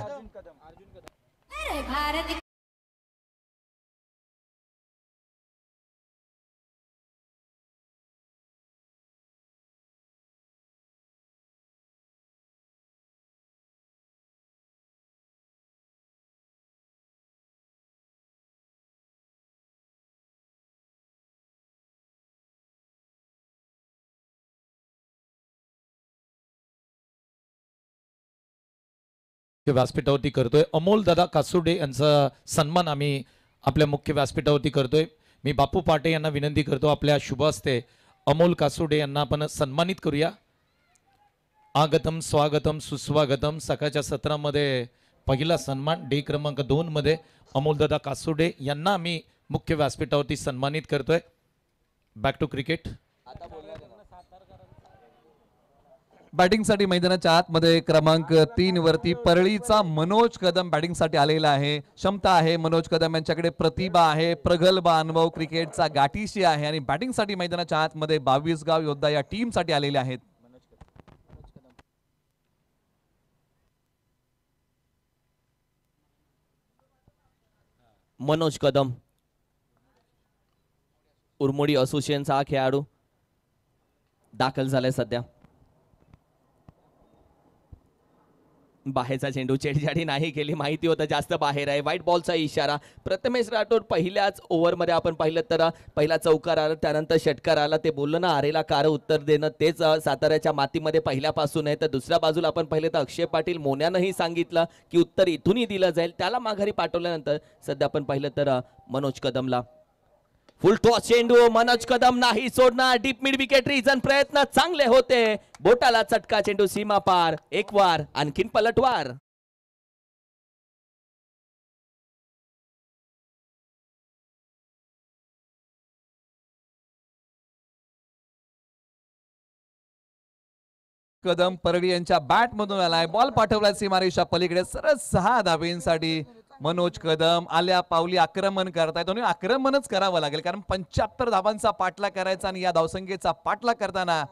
व्यासपीठावरती करतोय अमोल दादा कासुडे यांचा सन्मान आम्ही आपल्या मुख्य व्यासपीठावरती करतोय. मी बापू पाटे यांना विनंती करतो आपल्या शुभ हस्ते अमोल कासुडे यांना आपण सन्मानित करूया. आगतम स्वागतम सुस्वागतम. सकाळच्या सत्रामध्ये पहिला सन्मान डे क्रमांक 2 मध्ये अमोल दादा कासुडे यांना आम्ही मुख्य व्यासपीठावरती सन्मानित करतोय. Back to cricket. बॅटिंगसाठी मैदानाच्या आतमध्ये क्रमांक 3 वरती परळीचा मनोज कदम बॅटिंगसाठी आलेला आहे. क्षमता आहे मनोज कदम यांच्याकडे, प्रतिभा आहे, प्रगल्भ अनुभव क्रिकेटचा गाठीशी आहे आणि बॅटिंगसाठी मैदानाच्या आतमध्ये 22 गाव योद्धा या टीमसाठी आलेले आहेत. मनोज कदम उरमोडी असोसिएशनचा हा खेळाडू दाखल झालाय सध्या. बाहेरचा चेंडू, चेडजाडी नाही केली, माहिती होतं जास्त बाहेर आहे. व्हाईट बॉलचा इशारा. प्रथमेश राठोड पहिल्याच ओव्हरमध्ये आपण पाहिलं तर पहिला चौकार आला, त्यानंतर षटकार आला. ते बोललं ना आरेला कार उत्तर देणं, तेच साताऱ्याच्या मातीमध्ये पहिल्यापासून आहे. तर दुसऱ्या बाजूला आपण पाहिलं तर अक्षय पाटील मोन्यानंही सांगितलं की उत्तर इथूनही दिलं जाईल, त्याला माघारी पाठवल्यानंतर सध्या आपण पाहिलं तर मनोज कदमला फुल टॉस चेंडू. मनोज कदम नाही सोडणार. डीप मिड विकेट रिजन, प्रयत्न चांगले होते, बोटाला चटका, चेंडू सीमा पार. एक वार, आणखीन पलटवार. कदम परळी यांच्या बॅट मधून आलाय, बॉल पाठवलाय सीमारेषा पलीकडे. सरळ 6 धावेंसाठी मनोज कदम आल्या पावली आक्रमण करतायत. दोन्ही आक्रमणच करावं लागेल कारण 75 धावांचा पाठलाग करायचा आणि या धावसंख्येचा पाठलाग करताना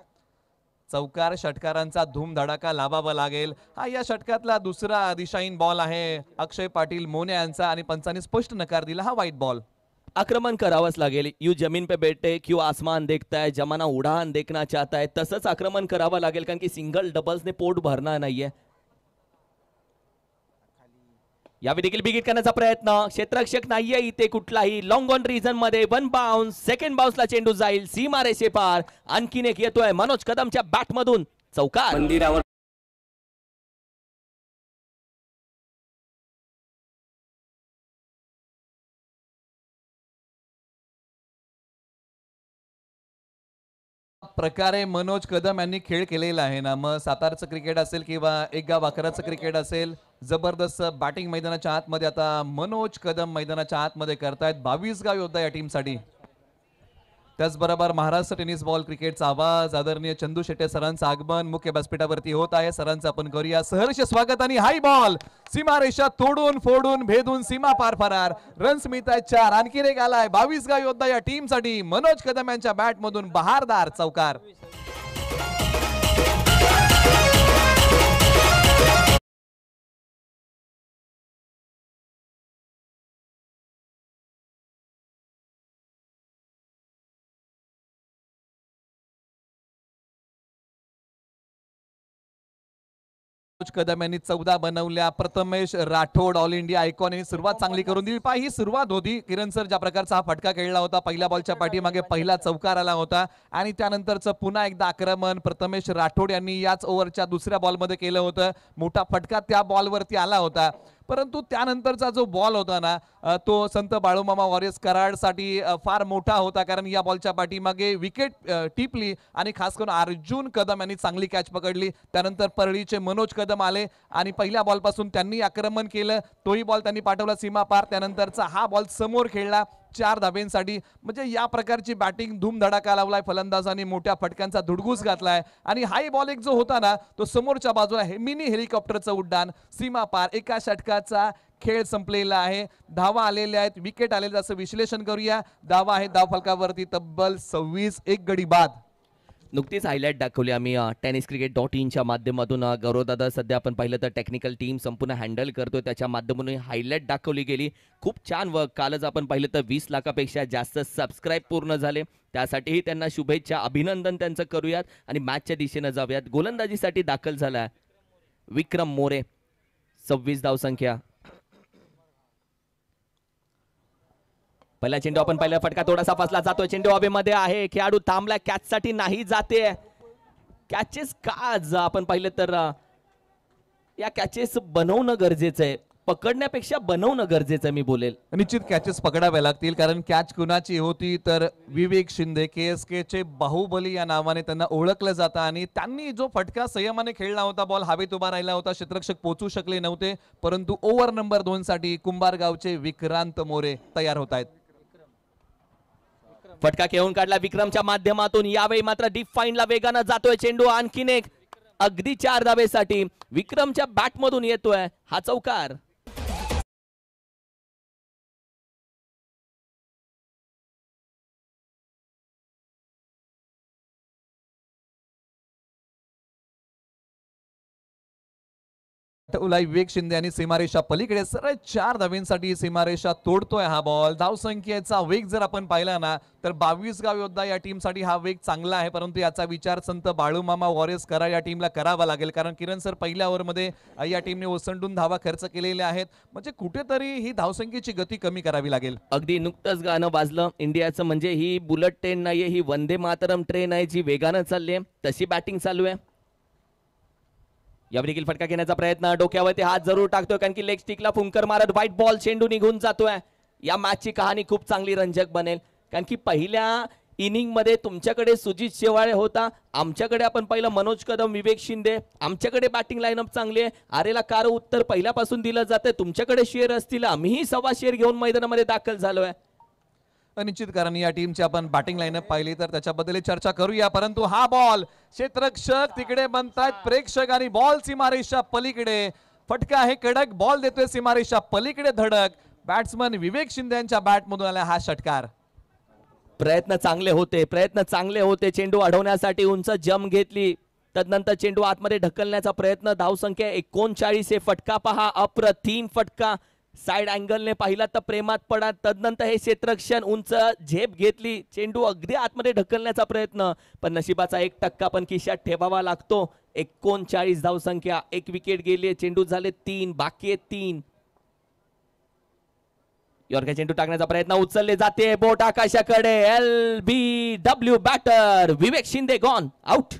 चौकार षटकारांचा धूमधडाका लावावा लागेल. हा या षटकातला दुसरा दिशाहीन बॉल आहे अक्षय पाटील मोने यांचा आणि पंचांनी स्पष्ट नकार दिला, हा व्हाईट बॉल. आक्रमण करावंच लागेल. यू जमीन पे बैठे क्यों आसमान देखता है, जमाना उड़ान देखना चाहता है. तसंच आक्रमण करावं लागेल कारण की सिंगल डबल्सने पोट भरणार नाहीये. यावेळी देखील बिगिट करण्याचा प्रयत्न, क्षेत्ररक्षक नाहीये इथे कुठलाही. लॉंग ऑन रिजन मध्ये 1 बाउन्स, सेकंड बाउन्सला चेंडू जाईल सीमारेषे पार. आणखीन एक येतोय मनोज कदमच्या बॅट मधून, चौकार. मंदिरावर प्रकारे मनोज कदम यांनी खेळ केलेला आहे ना. मग सातारचं क्रिकेट असेल किंवा एक गाव अकराचं क्रिकेट असेल, जबरदस्त बॅटिंग मैदानाच्या आतमध्ये आता मनोज कदम मैदानाच्या आतमध्ये करतायत. 22 गाव योद्धा या टीमसाठी. त्याचबरोबर महाराष्ट्र टेनिस बॉल क्रिकेटचा आवाज आदरणीय चंदू शेट्टे सरांचं आगमन मुख्य व्यासपीठावरती होत आहे. सरांचं आपण करूया सहर्ष स्वागत. आणि हाय बॉल सीमारेषा तोडून फोडून भेदून सीमा पार फरार. रन्स मिळतायत 4. आणखी एक आलाय 22 गाव योद्धा या टीमसाठी. मनोज कदम यांच्या बॅट मधून बहारदार चौकार. कदम यांनी 14 बनवल्या. Prathamesh Rathod all India icon यांनी सुरुवात चांगली करून दिली. ही सुरुवात होती किरण सर ज्या प्रकारचा हा फटका खेळला होता, पहिल्या बॉलच्या पाठीमागे पहिला चौकार आला होता आणि त्यानंतरचं पुन्हा एकदा आक्रमण प्रथमेश राठोड यांनी याच ओव्हरच्या दुसऱ्या बॉलमध्ये केलं होतं. मोठा फटका त्या बॉलवरती आला होता, परंतु त्यानंतरचा जो बॉल होता ना तो संत बाळूमामा वॉरियर्स कराडसाठी फार मोठा होता कारण या बॉलच्या पाठीमागे विकेट टिपली आणि खास करून अर्जुन कदम यांनी चांगली कॅच पकडली. त्यानंतर परळीचे मनोज कदम आले आणि पहिल्या बॉलपासून त्यांनी आक्रमण केलं, तोही बॉल त्यांनी पाठवला सीमा पार. त्यानंतरचा हा बॉल समोर खेळला 4 धाब्यांसाठी. म्हणजे या प्रकारची बॅटिंग धूमधडाका लावलाय फलंदाजांनी, मोठ्या फटक्यांचा धुडगूस घातलाय आणि हाय बॉल एक जो होता ना तो समोरच्या बाजूला मिनी हेलिकॉप्टरचं उड्डाण सीमा पार. एका षटकाचा खेळ संपलेला आहे. धावा आलेल्या आहेत, विकेट आलेले, असं विश्लेषण करूया. धावा आहे धाव फलकावरती तब्बल 26, एक गडी बाद. नुकतीच हायलाईट दाखवली आम्ही tenniscricket.in च्या माध्यमातून. गौरवदादा सध्या आपण पाहिलं तर टेक्निकल टीम संपूर्ण हँडल करतोय, त्याच्या माध्यमातून हायलाईट दाखवली गेली. खूप छान वर्क. कालच आपण पाहिलं तर 20 लाखापेक्षा जास्त सबस्क्राईब पूर्ण झाले, त्यासाठीही त्यांना शुभेच्छा, अभिनंदन त्यांचं करूयात आणि मॅचच्या दिशेनं जाऊयात. गोलंदाजीसाठी दाखल झाला विक्रम मोरे, 26 धावसंख्या. पहिला चेंडू आपण पहिला फटका थोडासा फसला जातोय, चेंडू हवेमध्ये आहे, खेळाडू थांबला, कॅच साठी नाही जाते. कॅचेस का आपण पाहिलं तर या कॅचेस बनवणं गरजेचं आहे, पकडण्यापेक्षा बनवणं गरजेचं आहे मी बोलेल. निश्चित कॅचेस पकडावे लागतील, कारण कॅच कुणाची होती तर विवेक शिंदे, KSK चे बाहुबली या नावाने त्यांना ओळखलं जातं. आणि त्यांनी जो फटका संयमाने खेळला होता, बॉल हवेत उभा राहिला होता, क्षेत्ररक्षक पोहोचू शकले नव्हते, परंतु ओव्हर नंबर 2 साठी कुंभारगावचे विक्रांत मोरे तयार होत आहेत. फटका खेळून काढला विक्रमच्या माध्यमातून. यावेळी मात्र डीप फाईनला वेगानं जातोय चेंडू, आणखीन एक अगदी 4 धावेसाठी विक्रमच्या बॅटमधून येतोय हा चौकार. विवेक शिंदे आणि सीमारेषा पलीकडे सरळ 4 धावेंसाठी सीमारेषा तोडतोय हा बॉल. धावसंख्येचा वेग जर आपण पाहिला ना तर 22 गाव योद्धा या टीमसाठी हा वेग चांगला आहे, परंतु याचा विचार संत बाळूमामा वॉरियर्स करा या टीमला करावा लागेल, कारण किरण सर पहिल्या ओव्हरमध्ये या टीमने ओसंडून धावा खर्च केलेल्या आहेत. म्हणजे कुठेतरी ही धावसंख्येची गती कमी करावी लागेल. अगदी नुकतंच गाणं वाजलं इंडियाचं, म्हणजे ही बुलेट ट्रेन नाहीये, ही वंदे मातरम ट्रेन आहे जी वेगानं चालली आहे, तशी बॅटिंग चालू आहे. यावर देखील फटका घेण्याचा प्रयत्न, डोक्यावरती हात जरूर टाकतोय, कारण की लेग स्टिकला फुंकर मारत व्हाईट बॉल, चेंडू निघून जातोय. या मॅचची कहाणी खूप चांगली रंजक बनेल, कारण की पहिल्या इनिंग मध्ये तुमच्याकडे सुजित शेवाळे होता, आमच्याकडे आपण पाहिलं मनोज कदम, विवेक शिंदे, आमच्याकडे बॅटिंग लाईनअप चांगली आहे. आरेला कार उत्तर पहिल्यापासून दिलं जातं, तुमच्याकडे शेअर असतील, आम्हीही 1.25 शेअर घेऊन मैदानामध्ये दाखल झालोय. निश्चित, कारण या टीमची आपण बॅटिंग लाईनअप पाहिली तर त्याच्याबद्दल चर्चा करूया, परंतु हा बॉल क्षेत्ररक्षक तिकडे बनतायत प्रेक्षक आणि बॉल सीमारेषा पलीकडे. फटका आहे कडक, बॉल देतोय सीमारेषा पलीकडे धडक. बॅट्समन विवेक शिंदे यांच्या बॅटमधून आला हा षटकार. प्रयत्न चांगले होते, चेंडू अडवण्यासाठी उंच जम घेतली, तदनंतर चेंडू आतमध्ये ढकलण्याचा प्रयत्न. धावसंख्या 39 आहे. फटका पहा, अप्रतिम फटका, साइड अँगलने पाहिला तर प्रेमात पडा, तदनंतर हे क्षेत्ररक्षण उंच झेप घेतली, चेंडू अगदी आतमध्ये ढकलण्याचा प्रयत्न, पण नशिबाचा 1% पण खिशात ठेवावा लागतो. 39 धावसंख्या, 1 विकेट गेली, चेंडू झाले 3, बाकी आहे 3. यॉर्कर चेंडू टाकण्याचा प्रयत्न, उचलले जाते, बोट आकाशाकडे, LBW बॅटर विवेक शिंदे गॉन आउट.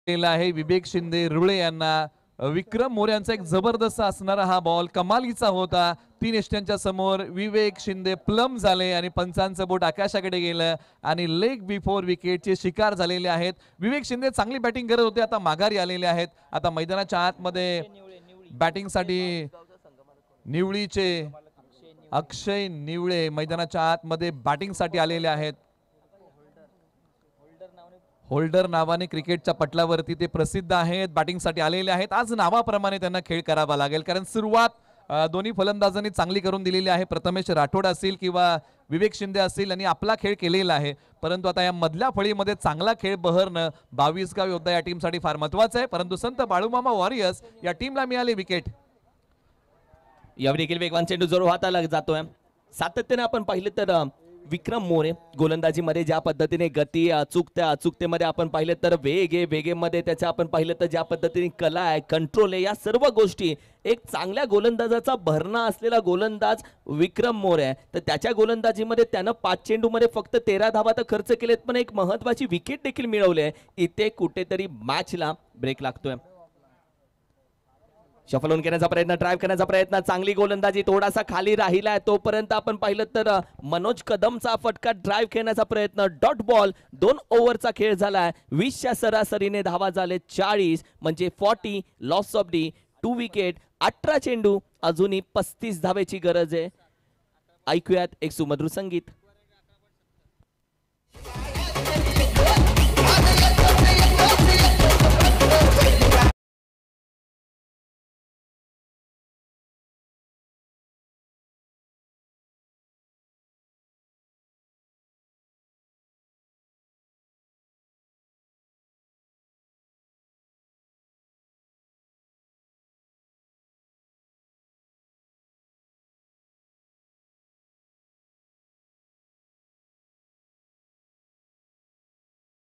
आहे विवेक शिंदे रुळे यांना. विक्रम मोरे यांचा एक जबरदस्त असणारा हा बॉल कमालीचा होता. 3 यष्ट्यांच्या समोर विवेक शिंदे प्लम झाले आणि पंचांचं बोट आकाशाकडे गेलं आणि लेग बिफोर विकेटचे शिकार झालेले आहेत. विवेक शिंदे चांगली बॅटिंग करत होते, आता माघारी आलेले आहेत. आता मैदानाच्या आतमध्ये बॅटिंगसाठी निवळीचे अक्षय निवळे मैदानाच्या आतमध्ये बॅटिंगसाठी आलेले आहेत. होल्डर नावाने क्रिकेटच्या पटलावरती ते प्रसिद्ध आहेत, बॅटिंगसाठी आलेले आहेत. आज नावाप्रमाणे त्यांना खेळ करावा लागेल, कारण सुरुवात दोन्ही फलंदाजांनी चांगली करून दिलेली आहे. प्रथमेश राठोड असतील किंवा विवेक शिंदे असतील आणि आपला खेळ केलेला आहे, परंतु आता या मधल्या फळीमध्ये चांगला खेळ बहरणं 22 गाव योद्धा या टीमसाठी फार महत्वाचं आहे. परंतु संत बाळूमामा वॉरियर्स या टीमला मिळाली विकेट. यावर देखील वेगवान चेंडू जोर हाताला जातोय. सातत्याने आपण पाहिलं तर विक्रम मोरे गोलंदाजीमध्ये ज्या पद्धतीने गती, अचूकतेमध्ये आपण पाहिलं तर वेगेमध्ये त्याच्या आपण पाहिलं तर ज्या पद्धतीने कला आहे, कंट्रोल आहे, या सर्व गोष्टी एक चांगल्या गोलंदाजाचा भरणा असलेला गोलंदाज विक्रम मोरे आहे. तर त्याच्या गोलंदाजीमध्ये त्यानं 5 चेंडूमध्ये फक्त 13 धावा तर खर्च केलेत, पण एक महत्वाची विकेट देखील मिळवली आहे. इथे कुठेतरी मॅचला ब्रेक लागतोय. शफल करण्याचा प्रयत्न, ड्राईव्ह करण्याचा प्रयत्न, चांगली गोलंदाजी, थोडासा खाली राहिलाय तोपर्यंत आपण पाहिलं तर मनोज कदमचा फटका, ड्राईव्ह खेळण्याचा प्रयत्न, डॉट बॉल. 2 ओव्हरचा खेळ झालाय. 20च्या सरासरीने धावा झाले 40, म्हणजे 40, लॉस ऑफ डी, 2 विकेट, 18 चेंडू, अजूनही 35 धावेची गरज आहे. ऐकूयात एक सुमधुर संगीत.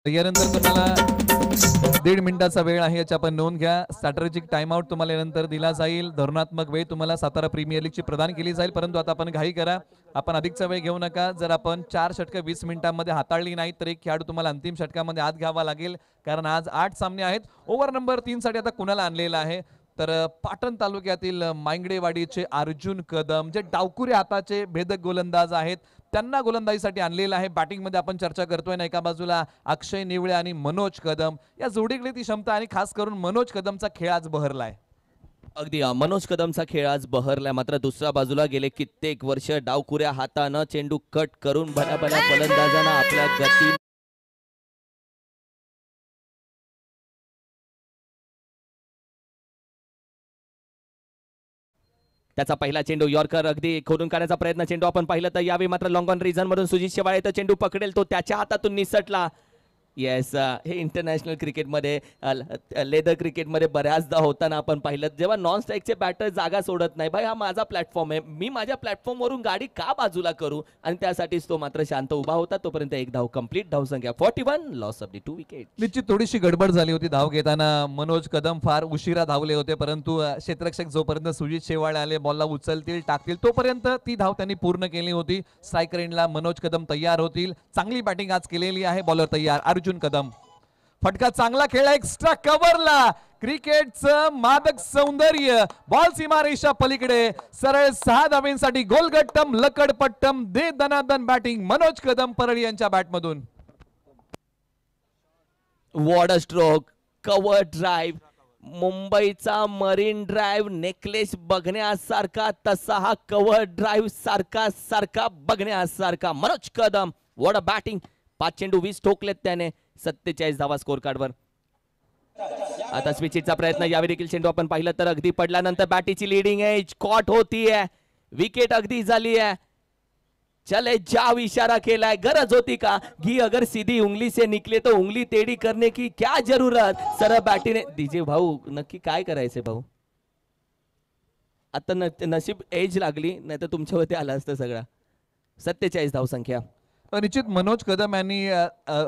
यानंतर तुम्हाला 1.5 मिनिटाचा वेळ आहे, याची आपण नोंद घ्या. स्ट्रॅटेजिक टाइमआउट तुम्हाला यानंतर दिला जाईल. धोरणात्मक वेळ तुम्हाला सातारा प्रीमियर लीगची प्रदान केली जाईल, परंतु आता आपण घाई करा. आपण अधिकचा वेळ घेऊ नका. जर आपण 4 षटकं 20 मिनिटांमध्ये हाताळली नाही तर एक खेळाडू तुम्हाला अंतिम षटकामध्ये आत घ्यावा लागेल, कारण आज 8 सामने आहेत. ओव्हर नंबर 3 साठी आता कुणाला आणलेला आहे तर पाटण तालुक्यातील मांगडेवाडीचे अर्जुन कदम, जे डावकुरे हाताचे भेदक गोलंदाज आहेत, त्यांना गोलंदाजीसाठी आणलेलं आहे. बॅटिंगमध्ये आपण चर्चा करतोय ना, एका बाजूला अक्षय निवळे आणि मनोज कदम, या जोडीकडे ती क्षमता आणि खास करून मनोज कदमचा खेळ आज बहरलाय. अगदी मनोज कदमचा खेळ आज बहरलाय. मात्र दुसऱ्या बाजूला गेले कित्येक वर्ष डावकुऱ्या हातानं चेंडू कट करून भल्या भल्या फलंदाजांना आपल्या गती त्याचा पहिला चेंडू यॉर्कर अगदी खोडून काढण्याचा प्रयत्न. चेंडू आपण पाहिलं तर यावेळी मात्र लॉंग ऑन रिझन मधून सुजित शेवाळे तर चेंडू पकडेल, तो त्याच्या हातातून निसटला. येस, हे इंटरनॅशनल क्रिकेटमध्ये लेदर क्रिकेटमध्ये बऱ्याचदा होताना आपण पाहिलं, जेव्हा नॉन स्ट्राईकचे बॅटर जागा सोडत नाही, भाई हा माझा प्लॅटफॉर्म आहे, मी माझ्या प्लॅटफॉर्मवरून गाडी का बाजूला करू, आणि त्यासाठीच तो मात्र शांत उभा होता. तोपर्यंत एक धाव कंप्लीट, धावसंख्या 41, लॉस ऑफ दी 2 विकेट. निश्चित थोडीशी गडबड झाली होती धाव घेताना. मनोज कदम फार उशिरा धावले होते, परंतु क्षेत्ररक्षक जोपर्यंत सुजित शेवाळे आले, बॉलला उचलतील टाकतील तोपर्यंत ती धाव त्यांनी पूर्ण केली होती. स्ट्राईक रेंजला मनोज कदम तयार होतील. चांगली बॅटिंग आज केलेली आहे. बॉलर तयार अर्जुन कदम. फटका चांगला खेळला, एक्स्ट्रा कव्हरला. क्रिकेटचं मादक सौंदर्य, बॉल सीमारेषा पलीकडे, सरळ 6 धावांसाठी गोलगट्टम लकडपट्टम दे दनादन बॅटिंग मनोज कदम परळी यांच्या बॅटमधून. What a stroke, cover drive, मुंबईचा मरीन ड्राईव्ह नेकलेस बघण्यासारखा, तसा हा कव्हर ड्राईव्ह सारखा बघण्यासारखा. Manoj Kadam, what a batting. 5 चेंडू 20 ठोकलेत त्याने, 47 धावा स्कोर कार्डवर. आता स्विचिटचा प्रयत्न, यावेळी देखील चेंडू आपण पाहिलं तर अगदी पडल्यानंतर बॅटीची लीडिंग एज कॉट होतीये, विकेट अगदी झाली आहे. चले जाव इशारा केलाय, गरज होती का? घी अगर सीधी उंगली से निकले तो उंगली टेढ़ी करने की क्या जरूरत. सरळ बॅटीने डीजे भाऊ नक्की काय करायचंय भाऊ? आता नशीब एज लागली, नाही तर तुमच्यावरती आला असतं सगळा. 47 धावसंख्या. निश्चित मनोज कदम यांनी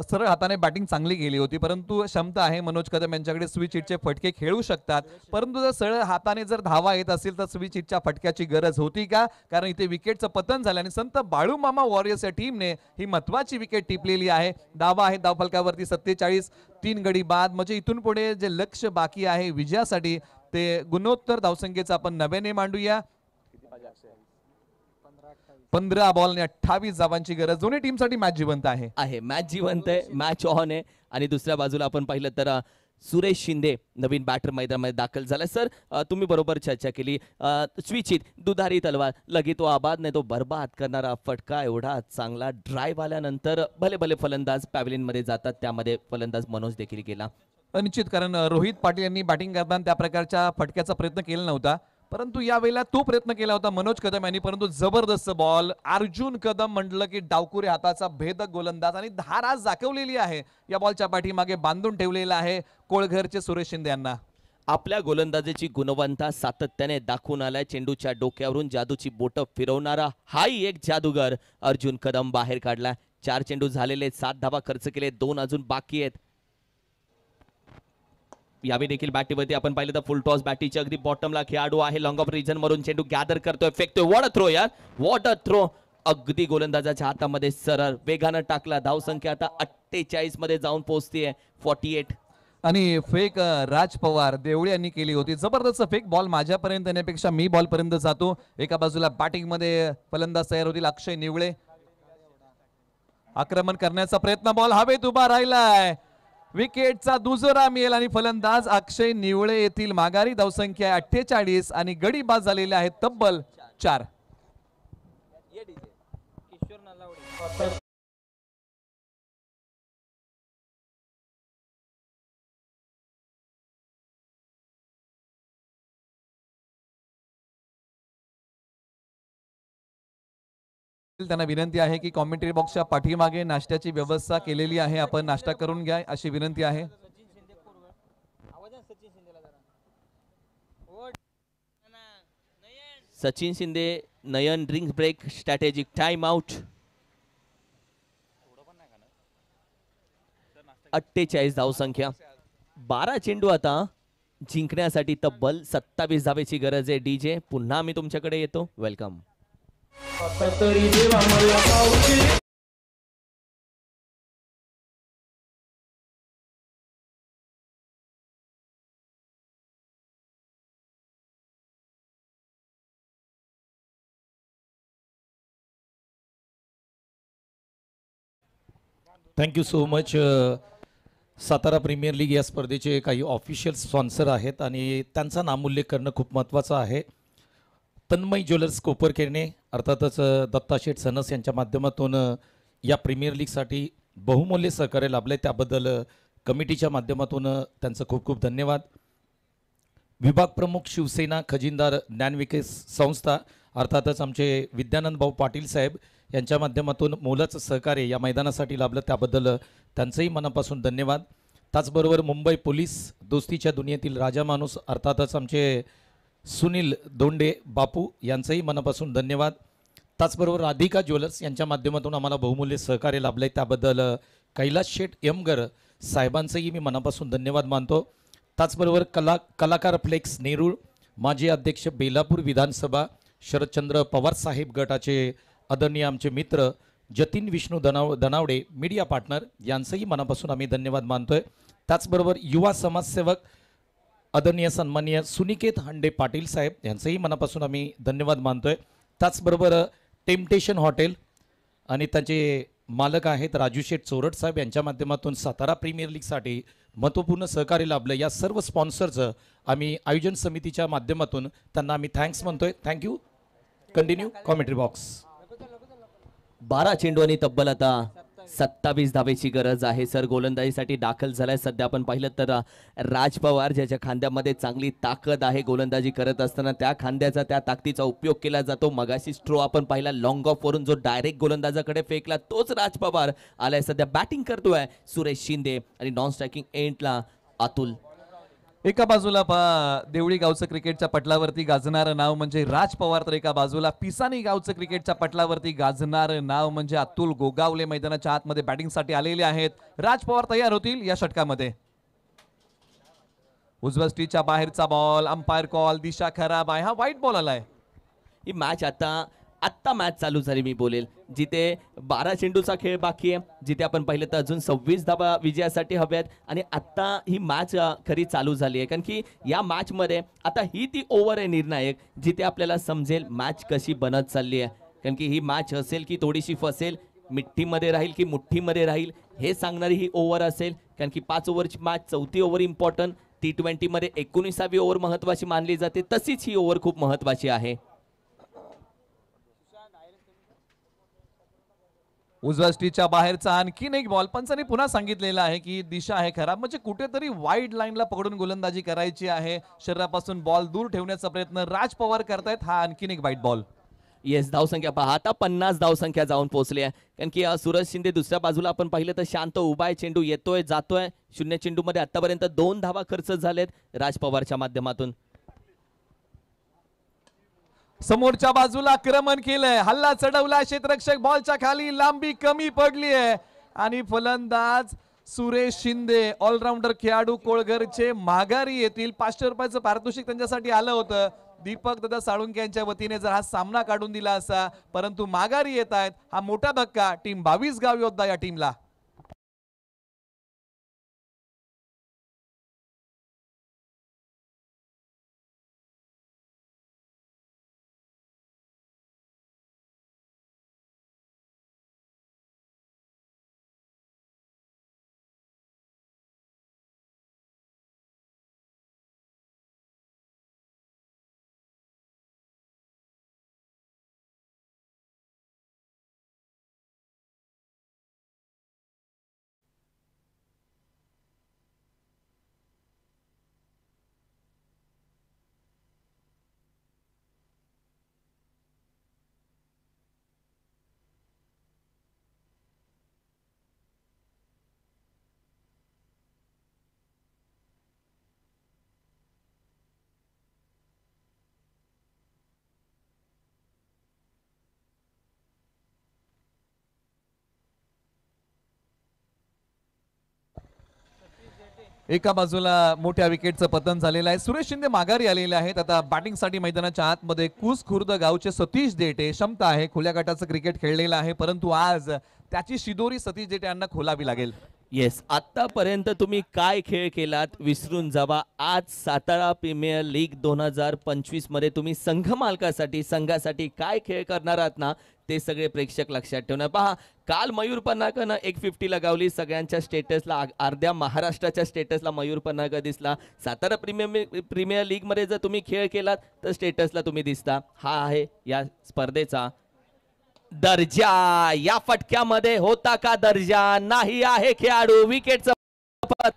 सरळ हाताने बॅटिंग चांगली केली होती, परंतु क्षमता आहे मनोज कदम यांच्याकडे. स्विच हिटचे फटके खेळू शकतात, परंतु जर सरळ हाताने जर धावा येत असेल तर स्विच हिटच्या फटक्याची गरज होती का? कारण इथे विकेटचं पतन झालं आणि संत बाळूमामा वॉरियर्स या टीमने ही महत्वाची विकेट टिपलेली आहे. धावा आहे धावफलकावरती 47, 3 गडी बाद. म्हणजे इथून पुढे जे लक्ष बाकी आहे विजयासाठी ते गुणोत्तर धावसंख्येचं आपण नव्याने मांडूया. 15 बॉल आणि 28 धावांची गरज. दोन्ही टीमसाठी मॅच जिवंत आहे. मॅच जिवंत आहे, मॅच ऑन आहे. आणि दुसऱ्या बाजूला आपण पाहिलं तर सुरेश शिंदे नवीन बॅटर मैदानामध्ये दाखल झाला. सर, तुम्ही बरोबर चर्चा केली. स्विचित दुधारी तलवार, लगे तो आबाद नाही तो बर्बाद करणारा फटका. एवढा चांगला ड्राईव्ह आल्यानंतर भले भले फलंदाज पॅव्हलियन मध्ये जातात, त्यामध्ये फलंदाज मनोज देखील गेला. निश्चित, कारण रोहित पाटील यांनी बॅटिंग करताना त्या प्रकारच्या फटक्याचा प्रयत्न केला नव्हता, परंतु यावेळेला तो प्रयत्न केला होता मनोज कदम यांनी. परंतु जबरदस्त बॉल. अर्जुन कदम म्हटलं की डावकुरे हाताचा भेदक गोलंदाज, आणि धार आज दाखवलेली आहे. या बॉलच्या पाठीमागे बांधून ठेवलेला आहे कोळघरचे सुरेश शिंदे यांना. आपल्या गोलंदाजीची गुणवत्ता सातत्याने दाखवून आलाय. चेंडूच्या डोक्यावरून जादूची बोटं फिरवणारा हाही एक जादूगर अर्जुन कदम बाहेर काढला. 4 चेंडू झालेले, 7 धावा खर्च केले, 2 अजून बाकी आहेत. यावेळी देखील बॅटीवरती आपण पाहिलं तर फुल टॉस बॅटीच्या अगदी बॉटमला खेळाडू आहे. लॉंग ऑफ रिजन मधून चेंडू गॅदर करतोय, फेकतोय. वॉट अ थ्रो यार, वॉट अ थ्रो. अगदी गोलंदाजाच्या हातामध्ये सरळ वेगानं टाकला. धावसंख्या आता 48 मध्ये जाऊन पोहोचतीये, 48. आणि फेक राज पवार देवळे यांनी केली होती. जबरदस्त फेक बॉल माझ्यापर्यंत येण्यापेक्षा मी बॉल पर्यंत जातो. एका बाजूला बॅटिंग मध्ये फलंदाज तयार होतील अक्षय निवळे. आक्रमण करण्याचा प्रयत्न, बॉल हवेत उभा राहिलाय, विकेटचा दुजोरा मिळेल आणि फलंदाज अक्षय निवळे येथील माघारी. धावसंख्या 48 आणि गडी बाद झालेले आहेत तब्बल 4. त्यांना विनंती आहे की कॉमेंट्री बॉक्सच्या पाठीमागे नाश्त्याची व्यवस्था केलेली आहे, आपण नाश्ता करून घ्या अशी विनंती आहे. Sachin Shinde, Nayan drink break, strategic time out. 48 धावसंख्या, 12 चेंडू आता जिंकण्यासाठी तब्बल 27 धावेची गरज आहे. डीजे पुन्हा मी तुमच्याकडे येतो. Welcome. Thank you so much. Satara premier league या स्पर्धेचे काही ऑफिशियल स्पॉन्सर आहेत आणि त्यांचा नामोल्लेख करणं खूप महत्त्वाचं आहे. तन्मय ज्वेलर्स कोपरखेरणे, अर्थातच दत्ताशेठ सनस यांच्या माध्यमातून या प्रीमियर लीगसाठी बहुमूल्य सहकार्य लाभले, त्याबद्दल कमिटीच्या माध्यमातून त्यांचं खूप खूप धन्यवाद. विभाग प्रमुख शिवसेना खजिनदार ज्ञानविकास संस्था, अर्थातच आमचे विद्यानंद भाऊ पाटील साहेब यांच्या माध्यमातून मोलाचं सहकार्य या मैदानासाठी लाभलं, त्याबद्दल त्यांचंही मनापासून धन्यवाद. त्याचबरोबर मुंबई पोलीस दोस्तीच्या दुनियेतील राजा माणूस, अर्थातच आमचे सुनील दोंडे बापू यांचंही मनापासून धन्यवाद. त्याचबरोबर राधिका ज्वेलर्स यांच्या माध्यमातून आम्हाला बहुमूल्य सहकार्य लाभले, त्याबद्दल कैलास शेठ यमगर साहेबांचंही मी मनापासून धन्यवाद मानतो. त्याचबरोबर कलाकार फ्लेक्स नेरूळ, माजी अध्यक्ष बेलापूर विधानसभा, शरदचंद्र पवार साहेब गटाचे आदरणीय आमचे मित्र जतीन विष्णू दनावडे मीडिया पार्टनर यांचंही मनापासून आम्ही धन्यवाद मानतोय. त्याचबरोबर युवा समाजसेवक आदरणीय सन्माननीय सुनिकेत हांडे पाटील साहेब यांचंही मनापासून आम्ही धन्यवाद मानतोय. त्याचबरोबर टेम्पटेशन हॉटेल आणि त्यांचे मालक आहेत राजू शेठ चोरट साहेब यांच्या माध्यमातून सातारा प्रीमियर लीगसाठी महत्त्वपूर्ण सहकार्य लाभलं. या सर्व स्पॉन्सरचं आम्ही आयोजन समितीच्या माध्यमातून त्यांना आम्ही थँक्स म्हणतोय. थँक्यू. Continue commentary box. 12 चेंडू आणि तब्बल आता 27 धावेची गरज आहे. सर गोलंदाजीसाठी दाखल झालाय. सध्या आपण पाहिलं तर राज पवार ज्याच्या खांद्यामध्ये चांगली ताकद आहे, गोलंदाजी करत असताना त्या खांद्याचा त्या ताकदीचा उपयोग केला जातो. मगाशी स्ट्रो आपण पाहिला लॉंग ऑफ वरून जो डायरेक्ट गोलंदाजाकडे फेकला तोच राज पवार आलाय. सध्या बॅटिंग करतोय सुरेश शिंदे आणि नॉन स्ट्रायकिंग एंडला अतुल. एका बाजूला देवळी गावचं क्रिकेटच्या पटलावरती गाजणारं नाव म्हणजे राज पवार, तर एका बाजूला पिसानी गावचं क्रिकेटच्या पटलावरती गाजणारं नाव म्हणजे अतुल गोगावले मैदानाच्या आतमध्ये बॅटिंगसाठी आलेले आहेत. राज पवार तयार होतील या षटकामध्ये. उजव्या स्टीच्या बाहेरचा बॉल, अंपायर कॉल, दिशा खराब आहे, हा वाईट बॉल आलाय. ही मॅच आत्ता मॅच चालू झाली मी बोलेल, जिथे 12 चेंडूचा खेळ बाकी आहे, जिथे आपण पाहिलं तर अजून 26 धावा विजयासाठी हव्यात आणि आत्ता ही मॅच खरी चालू झाली आहे. कारण की या मॅच मध्ये आता ही ती ओव्हर आहे निर्णायक, जिथे आपल्याला समजेल मॅच कशी बनत चालली आहे. कारण की ही मॅच असेल की थोडीशी फसेल, मिठ्ठीमध्ये राहील की मुठ्ठीमध्ये राहील हे सांगणारी ही ओव्हर असेल. कारण की 5 ओव्हरची मॅच, 4थी ओव्हर इम्पॉर्टंट. T20 मध्ये 19वी ओव्हर महत्वाची मानली जाते, तशीच ही ओव्हर खूप महत्वाची आहे. उजव्या स्टीच्या बाहेरचा आणखीन एक बॉल, पंचांनी पुन्हा सांगितलेलं आहे की दिशा आहे खराब, म्हणजे कुठेतरी वाईड लाईनला पकडून गोलंदाजी करायची आहे. शरीरापासून बॉल दूर ठेवण्याचा प्रयत्न राज पवार करतायत. हा आणखीन एक वाईट बॉल. येस, धावसंख्या पहा आता 50 धावसंख्या जाऊन पोहोचली आहे. कारण की सूरज शिंदे दुसऱ्या बाजूला आपण पाहिलं तर शांत उभा आहे, चेंडू येतोय जातोय. 0 चेंडू मध्ये आतापर्यंत 2 धावा खर्च झालेत राज पवारच्या माध्यमातून. समोरच्या बाजूला आक्रमण केलंय, हल्ला चढवला क्षेत्ररक्षक, बॉलच्या खाली लांबी कमी पडली आहे आणि फलंदाज सुरेश शिंदे ऑलराऊंडर खेळाडू कोळघरचे माघारी येतील. 500 रुपयाचं पारितोषिक त्यांच्यासाठी आलं होतं. दीपक दादा साळुंके यांच्या वतीने जर हा सामना काढून दिला असा, परंतु माघारी येत आहेत. हा मोठा धक्का टीम 22 गाव योद्धा या टीमला. एका बाजूला मोठ्या विकेटचं पतन झालेलं आहे. सुरेश शिंदे माघारी आलेले आहेत. आता बॅटिंगसाठी मैदानाच्या आतमध्ये कुस खुर्द गावचे सतीश देठे. क्षमता आहे, खुल्या गटाचं क्रिकेट खेळलेलं आहे, परंतु आज त्याची शिदोरी सतीश देठे यांना खोलावी लागेल. येस, आतापर्यंत तुम्ही काय खेळ केलात विसरून जावा. आज सातारा प्रीमियर लीग 2025 मध्ये तुम्ही संघ मालकासाठी संघासाठी काय खेळ करणार आहात ना, ते सगळे प्रेक्षक लक्षात ठेवणार. पहा, काल मयूर पन्नाकरनं 150 लगावली. सगळ्यांच्या स्टेटसला, अर्ध्या महाराष्ट्राच्या स्टेटसला मयूर पन्नाकर दिसला. सातारा प्रीमियर लीग मध्ये जर तुम्ही खेळ केलात तर स्टेटसला तुम्ही दिसता. हा आहे या स्पर्धेचा दर्जा. या फटक्यामध्ये होता का दर्जा? नाही आहे. खेळाडू विकेटचं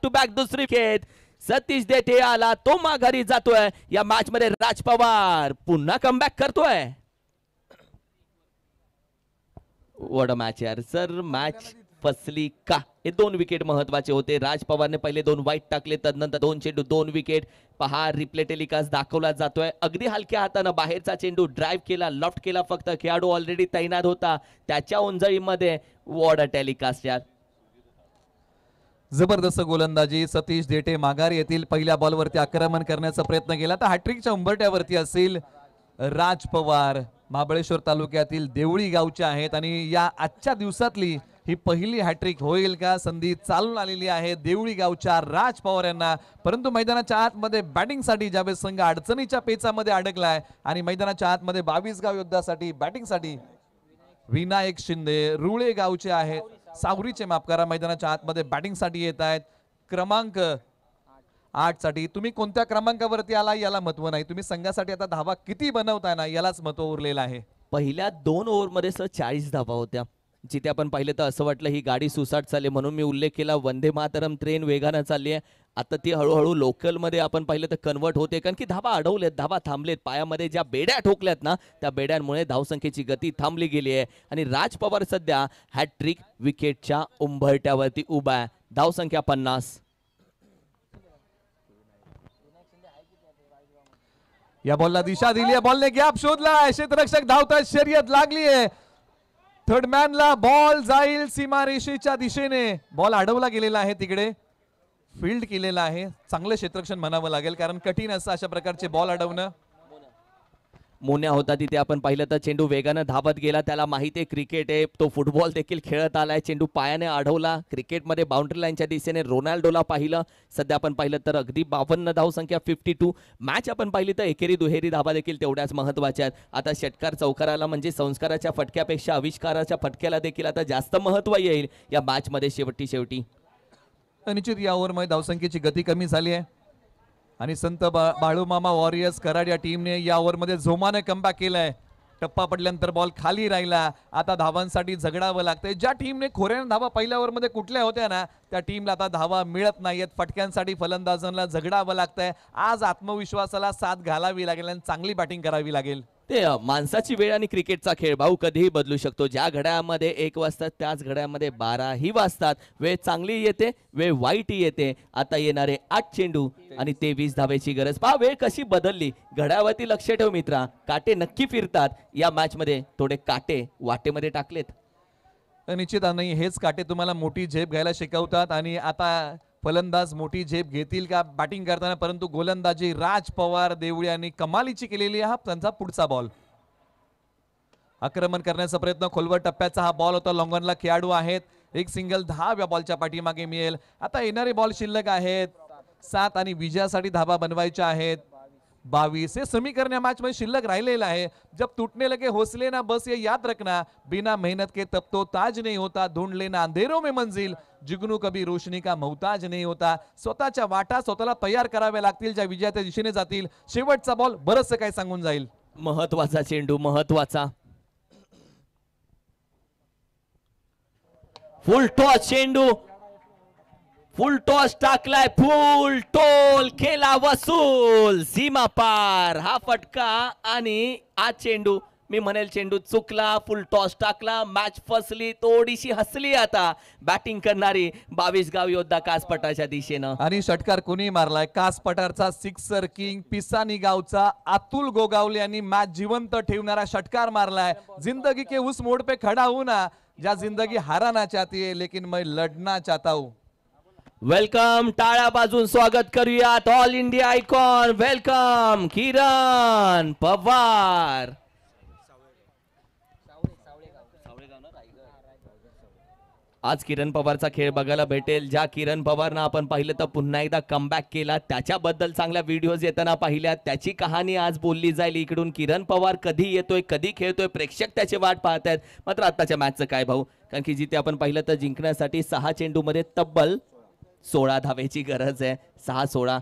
टू बॅक दुसरी विकेट. सतीश देठे आला, तो माघारी जातोय. या मॅच मध्ये राज पवार पुन्हा कमबॅक करतोय. वॉट अ मॅच यार सर. मॅच फसली का? हे 2 विकेट महत्वाचे होते. राज पवारने पहिले 2 वाईट टाकले, तदनंतर 2 चेंडू 2 विकेट. पहा, रिप्ले टेलिकास्ट दाखवला जातोय. अगदी हलक्या हातानं बाहेरचा चेंडू ड्राईव्ह केला, लॉफ्ट केला. फक्त खेळाडू ऑलरेडी तैनात होता त्याच्या उंजळीमध्ये. वॉट अ टेलिकास्ट यार. जबरदस्त गोलंदाजी. सतीश देठे माघारी येतील. पहिल्या बॉलवरती आक्रमण करण्याचा प्रयत्न केला तर हॅट्रिकच्या उंबरट्यावरती असेल. राज पवार महाबळेश्वर तालुक्यातील देवळी गावचे आहेत आणि या आजच्या दिवसातली ही पहिली हॅट्रिक होईल का? संधी चालून आलेली आहे देवळी गावच्या राज पवार यांना. परंतु मैदानाच्या आतमध्ये बॅटिंगसाठी ज्यावेळेस संघ अडचणीच्या पेचामध्ये अडकलाय आणि मैदानाच्या आतमध्ये 22 गाव योद्धासाठी बॅटिंगसाठी विनायक शिंदे रुळे गावचे आहेत, सावरीचे माफ करा, मैदानाच्या आतमध्ये बॅटिंगसाठी येत आहेत. क्रमांक 8 साठी तुम्ही कोणत्या क्रमांकावरती आला याला महत्व नाही, तुम्ही संघासाठी आता धावा किती बनवताय ना यालाच महत्व उरलेलं आहे. पहिल्या 2 ओव्हरमध्ये सर 40 धावा होत्या, जिथे आपण पाहिलं तर असं वाटलं ही गाडी सुसाट चालली. म्हणून मी उल्लेख केला वंदे मातरम ट्रेन वेगानं चालली आहे. आता ती हळूहळू लोकलमध्ये आपण पाहिलं तर कन्वर्ट होते, कारण की धावा अडवलेत, धावा थांबलेत. पायामध्ये ज्या बेड्या ठोकल्यात ना त्या बेड्यांमुळे धावसंख्येची गती थांबली गेली आहे आणि राज पवार सध्या हॅट्रिक विकेटच्या उंबरट्यावरती उभा आहे. धावसंख्या 50. या बॉलला दिशा दिली आहे, बॉलने गॅप शोधला, क्षेत्ररक्षक धावतात, शर्यत लागली आहे. थर्ड मॅनला बॉल जाईल सीमारेषेच्या दिशेने. बॉल अडवला गेलेला आहे, तिकडे फील्ड केलेला आहे. चांगलं क्षेत्ररक्षण म्हणावं लागेल, कारण कठीण असं अशा प्रकारचे बॉल अडवणं. मोन्या होता तिथे आपण पाहिलं तर चेंडू वेगानं धावत गेला. त्याला माहिती आहे क्रिकेट आहे, तो फुटबॉल देखील खेळत आलाय. चेंडू पायाने अडवला. क्रिकेटमध्ये बाउंड्री लाईनच्या दिशेने रोनाल्डोला पाहिलं. सध्या आपण पाहिलं तर अगदी 52 धावसंख्या 52. मॅच आपण पाहिली तर एकेरी दुहेरी धावा देखील तेवढ्याच महत्वाच्या आहेत. आता षटकार चौकाराला म्हणजे संस्काराच्या फटक्यापेक्षा आविष्काराच्या फटक्याला देखील आता जास्त महत्व येईल या मॅच मध्ये. शेवटी निश्चित या ओव्हरमध्ये धावसंख्येची गती कमी झाली आहे आणि संत बाळूमामा वॉरियर्स कराड या टीमने या ओव्हरमध्ये जोमाने कमबॅक केलाय. टप्पा पडल्यानंतर बॉल खाली राहिला. आता धावांसाठी झगडावं लागतंय. ज्या टीमने खोऱ्याने धावा पहिल्या ओव्हरमध्ये कुठल्या होत्या ना त्या टीमला आता धावा मिळत नाहीयेत. फटक्यांसाठी फलंदाजांना झगडावं लागतंय. आज आत्मविश्वासाला साथ घालावी लागेल आणि चांगली बॅटिंग करावी लागेल. ते माणसाची वेळ आणि क्रिकेटचा खेळ भाऊ कधीही बदलू शकतो. ज्या घड्याळामध्ये 1 वाजतात त्याच घड्याळामध्ये 12ही वाजतात. वेळ चांगली येते, वेळ वाईटही येते. आता येणारे 8 चेंडू आणि 23 धावेची गरज. पहा वेळ कशी बदलली. घड्याळावरती लक्ष ठेव मित्रा, काटे नक्की फिरतात. या मॅच मध्ये थोडे काटे वाटेमध्ये टाकलेत. निश्चित नाही, हेच काटे तुम्हाला मोठी झेप घ्यायला शिकवतात आणि आता फलंदाज मोठी झेप घेतील का बॅटिंग करताना. परंतु गोलंदाजी राज पवार देवळी यांनी कमालीची केलेली. हा त्यांचा पुढचा बॉल. आक्रमण करण्याचा प्रयत्न, खोलवर टप्प्याचा हा बॉल होता. लॉंगॉनला खेळाडू आहेत. एक सिंगल 10व्या बॉलच्या पाठीमागे मिळेल. आता येणारे बॉल शिल्लक आहेत 7 आणि विजयासाठी धावा बनवायच्या आहेत 22. हे समीकरण या मॅच मध्ये शिल्लक राहिलेलं आहे. जब टूटने लगे हौसले ना बस ये याद रखना, बिना मेहनत के तब तो ताज नहीं होता, ढूंढ लेना अंधेरों में मंजिल, जुगनू कभी रोशनी का मोहताज नहीं होता. स्वतःच्या वाटा स्वतःला तयार कराव्या लागतील ज्या विजयाच्या दिशेने जातील. शेवटचा बॉल बरंच काय सांगून जाईल. महत्वाचा चेंडू, महत्वाचा फुल टॉस चेंडू. फुल टॉस टाकलाय, फुल टोल केला वसूल, सीमा पार. हा फटका आणि हा चेंडू, मी म्हणेल चेंडू चुकला. फुल टॉस टाकला, मॅच फसली. थोडीशी हसली आता बॅटिंग करणारी 22 गाव योद्धा कासपटाच्या दिशेनं. आणि षटकार कोणी मारलाय? कासपठारचा सिक्सर किंग पिसानी गावचा अतुल गोगावले यांनी मॅच जिवंत ठेवणारा षटकार मारलाय. जिंदगी के उस मोड़ पे खड़ा हूं ना, ज्या जिंदगी हाराना चाहती है लेकिन मैं लड़ना चाहता हूं. वेलकम, टाळ्या बाजून स्वागत करूयात ऑल इंडिया आयकॉन, वेलकम किरण पवार. आज किरण पवारचा खेळ बघायला भेटेल. ज्या किरण पवारनं आपण पाहिलं तर पुन्हा एकदा कमबॅक केला, त्याच्याबद्दल चांगल्या व्हिडिओज येताना पाहिल्या, त्याची कहाणी आज बोलली जाईल. इकडून किरण पवार कधी येतोय, कधी खेळतोय, प्रेक्षक त्याची वाट पाहत आहेत. मात्र आताच्या मॅचचं काय भाऊ, कारण की जिथे आपण पाहिलं तर जिंकण्यासाठी 6 चेंडूमध्ये तब्बल 16 धावेची गरज आहे. 6-16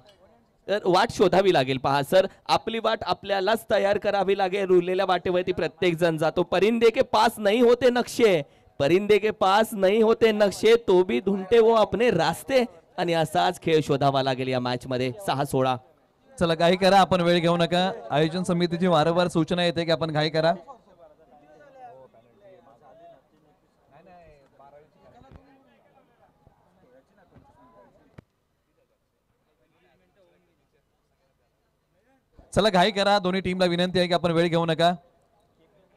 तर वाट शोधावी लागेल. पहा सर, आपली वाट आपल्यालाच तयार करावी लागेल. उरलेल्या वाटेवरती प्रत्येक जण जातो. परिंदे के पास नहीं होते नक्षे, परिंदे के पास नहीं होते नक्षे, तो भी ढूंढते वो अपने रास्ते. आणि असाच खेळ शोधावा लागेल या मॅच मध्ये. 6-16. चला घाई करा, आपण वेळ घेऊ नका. आयोजन समितीची वारंवार सूचना येते की आपण घाई करा. चला घाई करा, दोन्ही टीमला विनंती आहे की आपण वेळ घेऊ नका,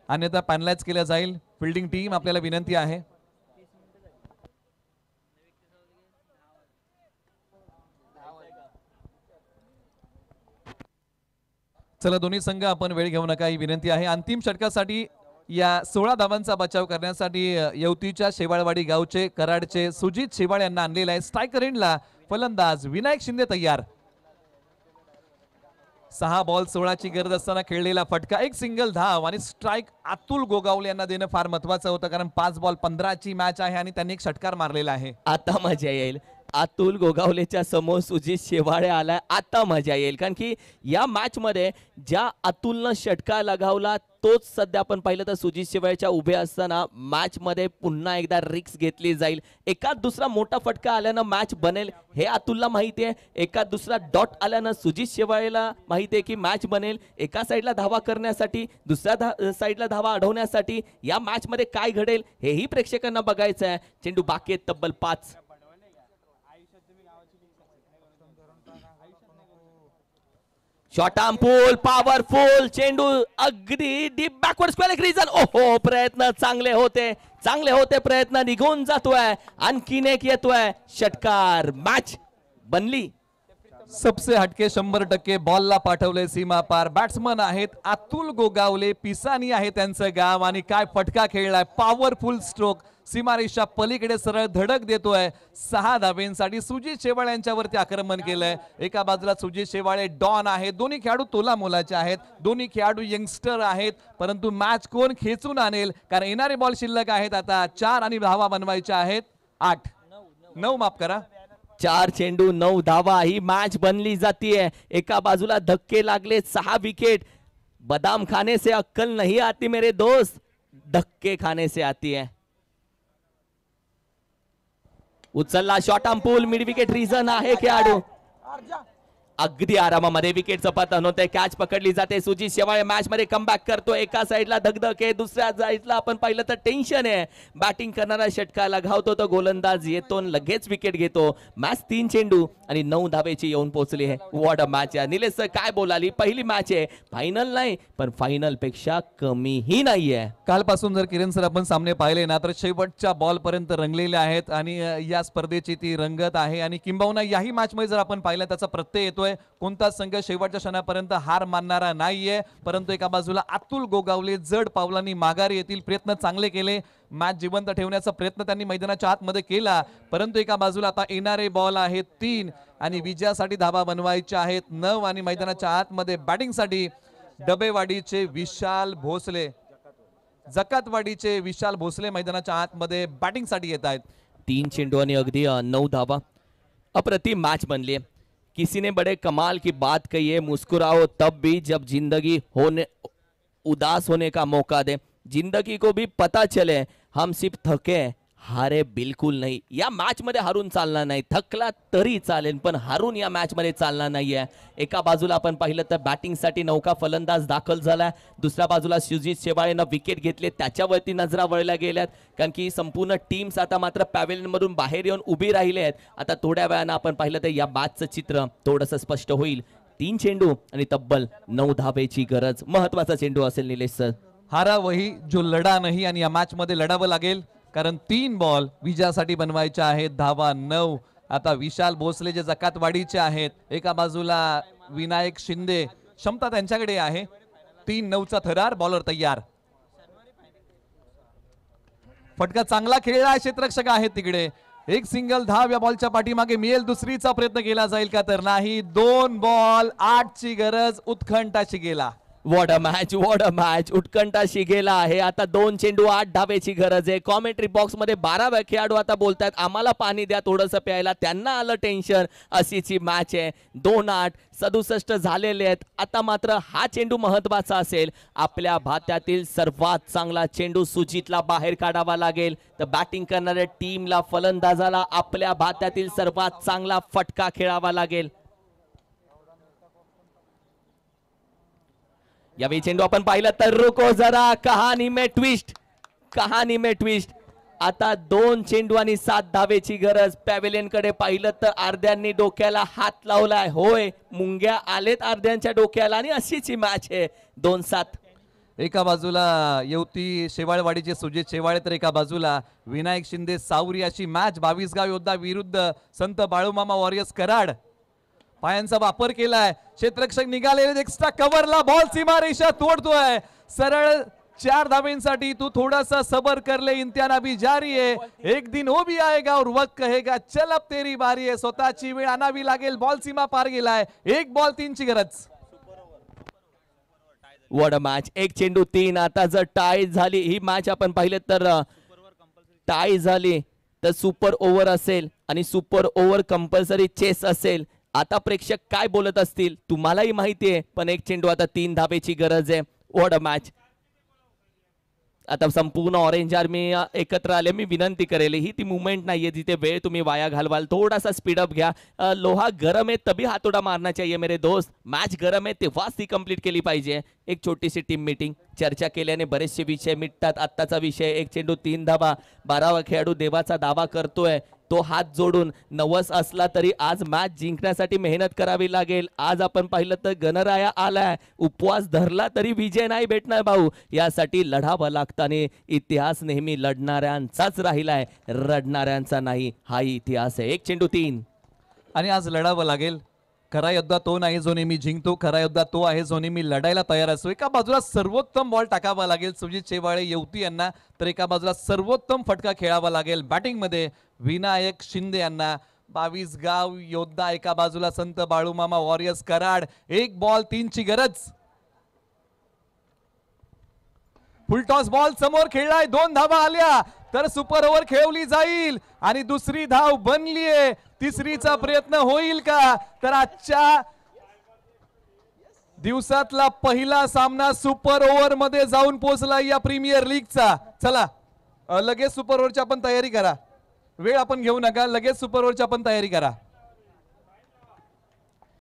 अन्यथा पॅनलाइज केलं जाईल. फिल्डिंग टीम आपल्याला विनंती आहे. चला दोन्ही संघ आपण वेळ घेऊ नका ही विनंती आहे. अंतिम षटकासाठी या 16 धावांचा बचाव करण्यासाठी येवतीच्या शेवाळवाडी गावचे कराडचे सुजित शेवाळ यांना आणलेला आहे. स्ट्रायकर एंडला फलंदाज विनायक शिंदे तयार. 6 बॉल 16ची गरज असताना खेळलेला फटका, एक सिंगल धाव आणि स्ट्राइक अतुल गोगावले यांना देणं फार महत्वाचं होतं, कारण 5 बॉल 15ची मॅच आहे आणि त्यांनी एक षटकार मारलेला आहे. आता मजा येईल. अतुल गोगावलेच्या समोर सुजित शेवाळे आलाय. आता मजा येईल, कारण की या मॅच मध्ये ज्या अतुलनं षटकार लगावला तोच सध्या आपण पाहिलं तर सुजित शेवाळेच्या उभे असताना मॅच मध्ये पुन्हा एकदा रिक्स घेतली जाईल. एकाच दुसरा मोठा फटका आल्यानं मॅच बनेल हे अतुलला माहिती आहे. एका दुसरा डॉट आल्यानं सुजित शेवाळेला माहिती आहे की मॅच बनेल. एका साईडला धावा करण्यासाठी, दुसऱ्या साईडला धावा अडवण्यासाठी या मॅच मध्ये काय घडेल हेही प्रेक्षकांना बघायचं आहे. चेंडू बाकी आहेत तब्बल 5. शॉर्ट आर्म पुल, पॉवरफुल चेंडू अगदी डीप बॅकवर्ड स्क्वेअर रीजन. ओहो, प्रयत्न चांगले होते प्रयत्न निघून जातोय. आणखीन एक येतोय षटकार. मॅच बनली. सबसे हटके 100% बॉलला पाठवले सीमा पार. बॅट्समन आहेत अतुल गोगावले, पिसानी आहे त्यांचं गाव, आणि काय फटका खेळलाय. पॉवरफुल स्ट्रोक, सीमारेषा पलीकडे सरळ धडक देतोय. 6 धावेंसाठी सुजित शेवाळे यांच्यावरती आक्रमण केलंय. एका बाजूला सुजित शेवाळे डॉन आहे, दोन्ही खेळाडू तोला मोलाचे आहेत, दोन्ही खेळाडू यंगस्टर आहेत, परंतु मॅच कोण खेचून आणेल, कारण येणारे बॉल शिल्लक आहेत आता 4 आणि धावा बनवायच्या आहेत 9 माफ करा. 4 चेंडू 9 धावा, ही मॅच बनली जातीये. एका बाजूला धक्के लागले, 6 विकेट. बदाम खाने से अक्कल नहीं आती मेरे दोस्त, धक्के खाने से आती है. उचलला शॉर्ट आर्म पूल, मिड विकेट रीजन आहे खेळाडू. अगदी आरामामध्ये विकेटचं पतन होतंय. कॅच पकडली जाते. सुजित शेवाळे मॅच मध्ये कमबॅक करतो. एका साईडला धगधग आहे, दुसऱ्या साईडला आपण पाहिलं तर टेन्शन आहे. बॅटिंग करणारा षटकाला घावतो तो गोलंदाज येतो, लगेच विकेट घेतो. मॅच 3 चेंडू आणि 9 धावेची येऊन पोहोचली आहे. व्हॉट अ मॅच आहे. निलेश सर काय बोलाली, पहिली मॅच आहे, फायनल नाही पण फायनल पेक्षा कमीही नाहीये. कालपासून जर किरण सर आपण सामने पाहिले ना तर शेवटच्या बॉल पर्यंत रंगलेले आहेत आणि या स्पर्धेची ती रंगत आहे. आणि किंबहुना याही मॅच मध्ये जर आपण पाहिलं त्याचा प्रत्यय येतोय. कोणता संघ शेवटच्या क्षणापर्यंत हार मानणारा नाहीये, परंतु एका बाजूला अतुल गोगावले जड पावलांनी माघारी येतील. प्रयत्न चांगले केले, मॅच जिवंत ठेवण्याचा प्रयत्न त्यांनी मैदानाच्या आतमध्ये केला, परंतु एका बाजूला आता येणारे बॉल आहेत 3 आणि विजयासाठी धावा बनवायच्या आहेत 9. आणि मैदानाच्या आतमध्ये बॅटिंगसाठी डबेवाडीचे विशाल भोसले, जकातवाडीचे विशाल भोसले मैदानाच्या आतमध्ये बॅटिंगसाठी येत आहेत. 3 चेंडू आणि अगदी 9 धावा. अप्रतिम मॅच बनली है. किसी ने बड़े कमाल की बात कही है, मुस्कुराओ तब भी जब जिंदगी होने उदास होने का मौका दे. जिंदगी को भी पता चले हम सिर्फ थके हारे बिलकुल नाही. या मॅच मध्ये हारून चालणार नाही. थकला तरी चालेल पण हारून या मॅच मध्ये चालणार नाहीये. एका बाजूला आपण पाहिलं तर बॅटिंगसाठी नौका फलंदाज दाखल झाला, दुसऱ्या बाजूला सुजित शेवाळेनं विकेट घेतले, त्याच्यावरती नजरा वळल्या गेल्यात, कारण की संपूर्ण टीम्स आता मात्र पॅव्हेलियन मधून बाहेर येऊन उभी राहिले आहेत. आता थोड्या वेळानं आपण पाहिलं तर या मॅचचं चित्र थोडंसं स्पष्ट होईल. 3 चेंडू आणि तब्बल 9 धावेची गरज. महत्वाचा चेंडू असेल निलेश सर. हारा वही जो लढा नाही, आणि या मॅच मध्ये लढावं लागेल, कारण 3 बॉल विजयासाठी बनवायच्या आहेत. धावा 9 आता विशाल भोसले जे जकातवाडीचे आहेत, एका बाजूला विनायक शिंदे, क्षमता त्यांच्याकडे आहे. 3-9चा थरार. बॉलर तयार. फटका चांगला खेळला. क्षेत्ररक्षक आहेत तिकडे. एक सिंगल धाव या बॉलच्या पाठीमागे मिळेल. दुसरीचा प्रयत्न केला जाईल का तर नाही. 2 बॉल 8ची गरज उत्कंठाची गेला. वॉट अ मॅच उत्कंठाशी गेला आहे. आता 2 चेंडू 8 धावेची गरज आहे. कॉमेंट्री बॉक्स मध्ये 12 खेळाडू आता बोलतायत आम्हाला पाणी द्या थोडंसं प्यायला. त्यांना आलं टेन्शन. अशीची मॅच आहे. 2-8 67 झालेले आहेत. आता मात्र हा चेंडू महत्वाचा असेल. आपल्या भात्यातील सर्वात चांगला चेंडू सुजितला बाहेर काढावा लागेल. तर बॅटिंग करणाऱ्या टीमला, फलंदाजाला आपल्या भात्यातील सर्वात चांगला फटका खेळावा लागेल. यावेळी चेंडू आपण पाहिलं तर रुको जरा, कहाणी में ट्विस्ट. आता 2 चेंडू आणि 7 धावेची गरज. पॅव्हेलियन कडे पाहिलं तर अर्ध्यांनी डोक्याला हात लावलाय. होय, मुंग्या आलेत अर्ध्यांच्या डोक्याला आणि अशीची मॅच आहे. 2-7. एका बाजूला येवती शेवाळवाडीचे सुजित शेवाळे तर एका बाजूला विनायक शिंदे सावरी. अशी मॅच 22 गाव योद्धा विरुद्ध संत बाळूमामा वॉरियर्स कराड. पायांचा वापर केलाय. क्षेत्ररक्षक निघालेले. एक्स्ट्रा कव्हरला बॉल सीमारेषा तोडतोय. सरळ 4 धावेंसाठी तू थोडासा सबर कर ले, इम्तिहान अभी जारी है. एक दिन वो भी आएगा और वक्त कहेगा चल अब तेरी बारी है. स्वतःची वेळ आणावी लागेल. बॉल सीमा पार गेलाय. 1 बॉल 3ची गरज. What a match. 1 चेंडू 3. आता जर टाय झाली ही मॅच, आपण पाहिलं तर टाय झाली तर सुपर ओव्हर असेल आणि सुपर ओव्हर कंपल्सरी चेस असेल. आता प्रेक्षक काय बोलत असतील तुम्हालाही माहिती आहे, पण 1 चेंडू आता 3 धावेची गरज आहे. What a match. आता संपूर्ण ऑरेंज आर्मी एकत्र आले. मी विनंती करेल, ही ती मुवमेंट नाहीये जिथे वेळ तुम्ही वाया घालवाल. थोडासा स्पीडअप घ्या. लोहा गरम है तभी हातोडा मारना चाहिए मेरे दोस्त. मॅच गरम आहे तेव्हाच ती कंप्लीट केली पाहिजे. एक छोटीशी टीम मीटिंग. चर्चा केल्याने बरेचसे विषय मिटतात. आत्ताचा विषय 1 चेंडू 3 धावा. 12वा खेळाडू देवाचा दावा करतोय. तो हात जोडून नवस असला तरी आज मॅच जिंकण्यासाठी मेहनत करावी लागेल. आज आपण पाहिलं तर गणराया आलाय. उपवास धरला तरी विजय नाही भेटणार भाऊ. यासाठी लढावं लागतं आणि इतिहास नेहमी लढणाऱ्यांचाच राहिलाय, रडणाऱ्यांचा नाही. हा इतिहास आहे. 1 चेंडू 3. आणि आज लढावं लागेल. खरा योद्धा तो नाही जो नेहमी जिंकतो. खरा योद्धा तो आहे जो नेहमी लढायला तयार असतो. एका बाजूला सर्वोत्तम बॉल टाकावा लागेल सुजित शेवाळे येवती यांना, तर एका बाजूला सर्वोत्तम फटका खेळावा लागेल बॅटिंग मध्ये विनायक शिंदे यांना. 22 गाव योद्धा एका बाजूला संत बाळूमामा वॉरियर्स कराड. 1 बॉल 3ची गरज. फुलटॉस बॉल समोर खेळलाय. 2 धावा आल्या तर सुपर ओव्हर खेळवली जाईल आणि दुसरी धाव बनलीये. तिसरीचा प्रयत्न होईल का? तर आजच्या दिवसातला पहिला सामना सुपर ओव्हर मध्ये जाऊन पोहोचला या प्रीमियर लीगचा. चला लगेच सुपर ओव्हरची आपण तयारी करा. वेळ आपण घेऊ नका. लगेच सुपर ओव्हरची आपण तयारी करा.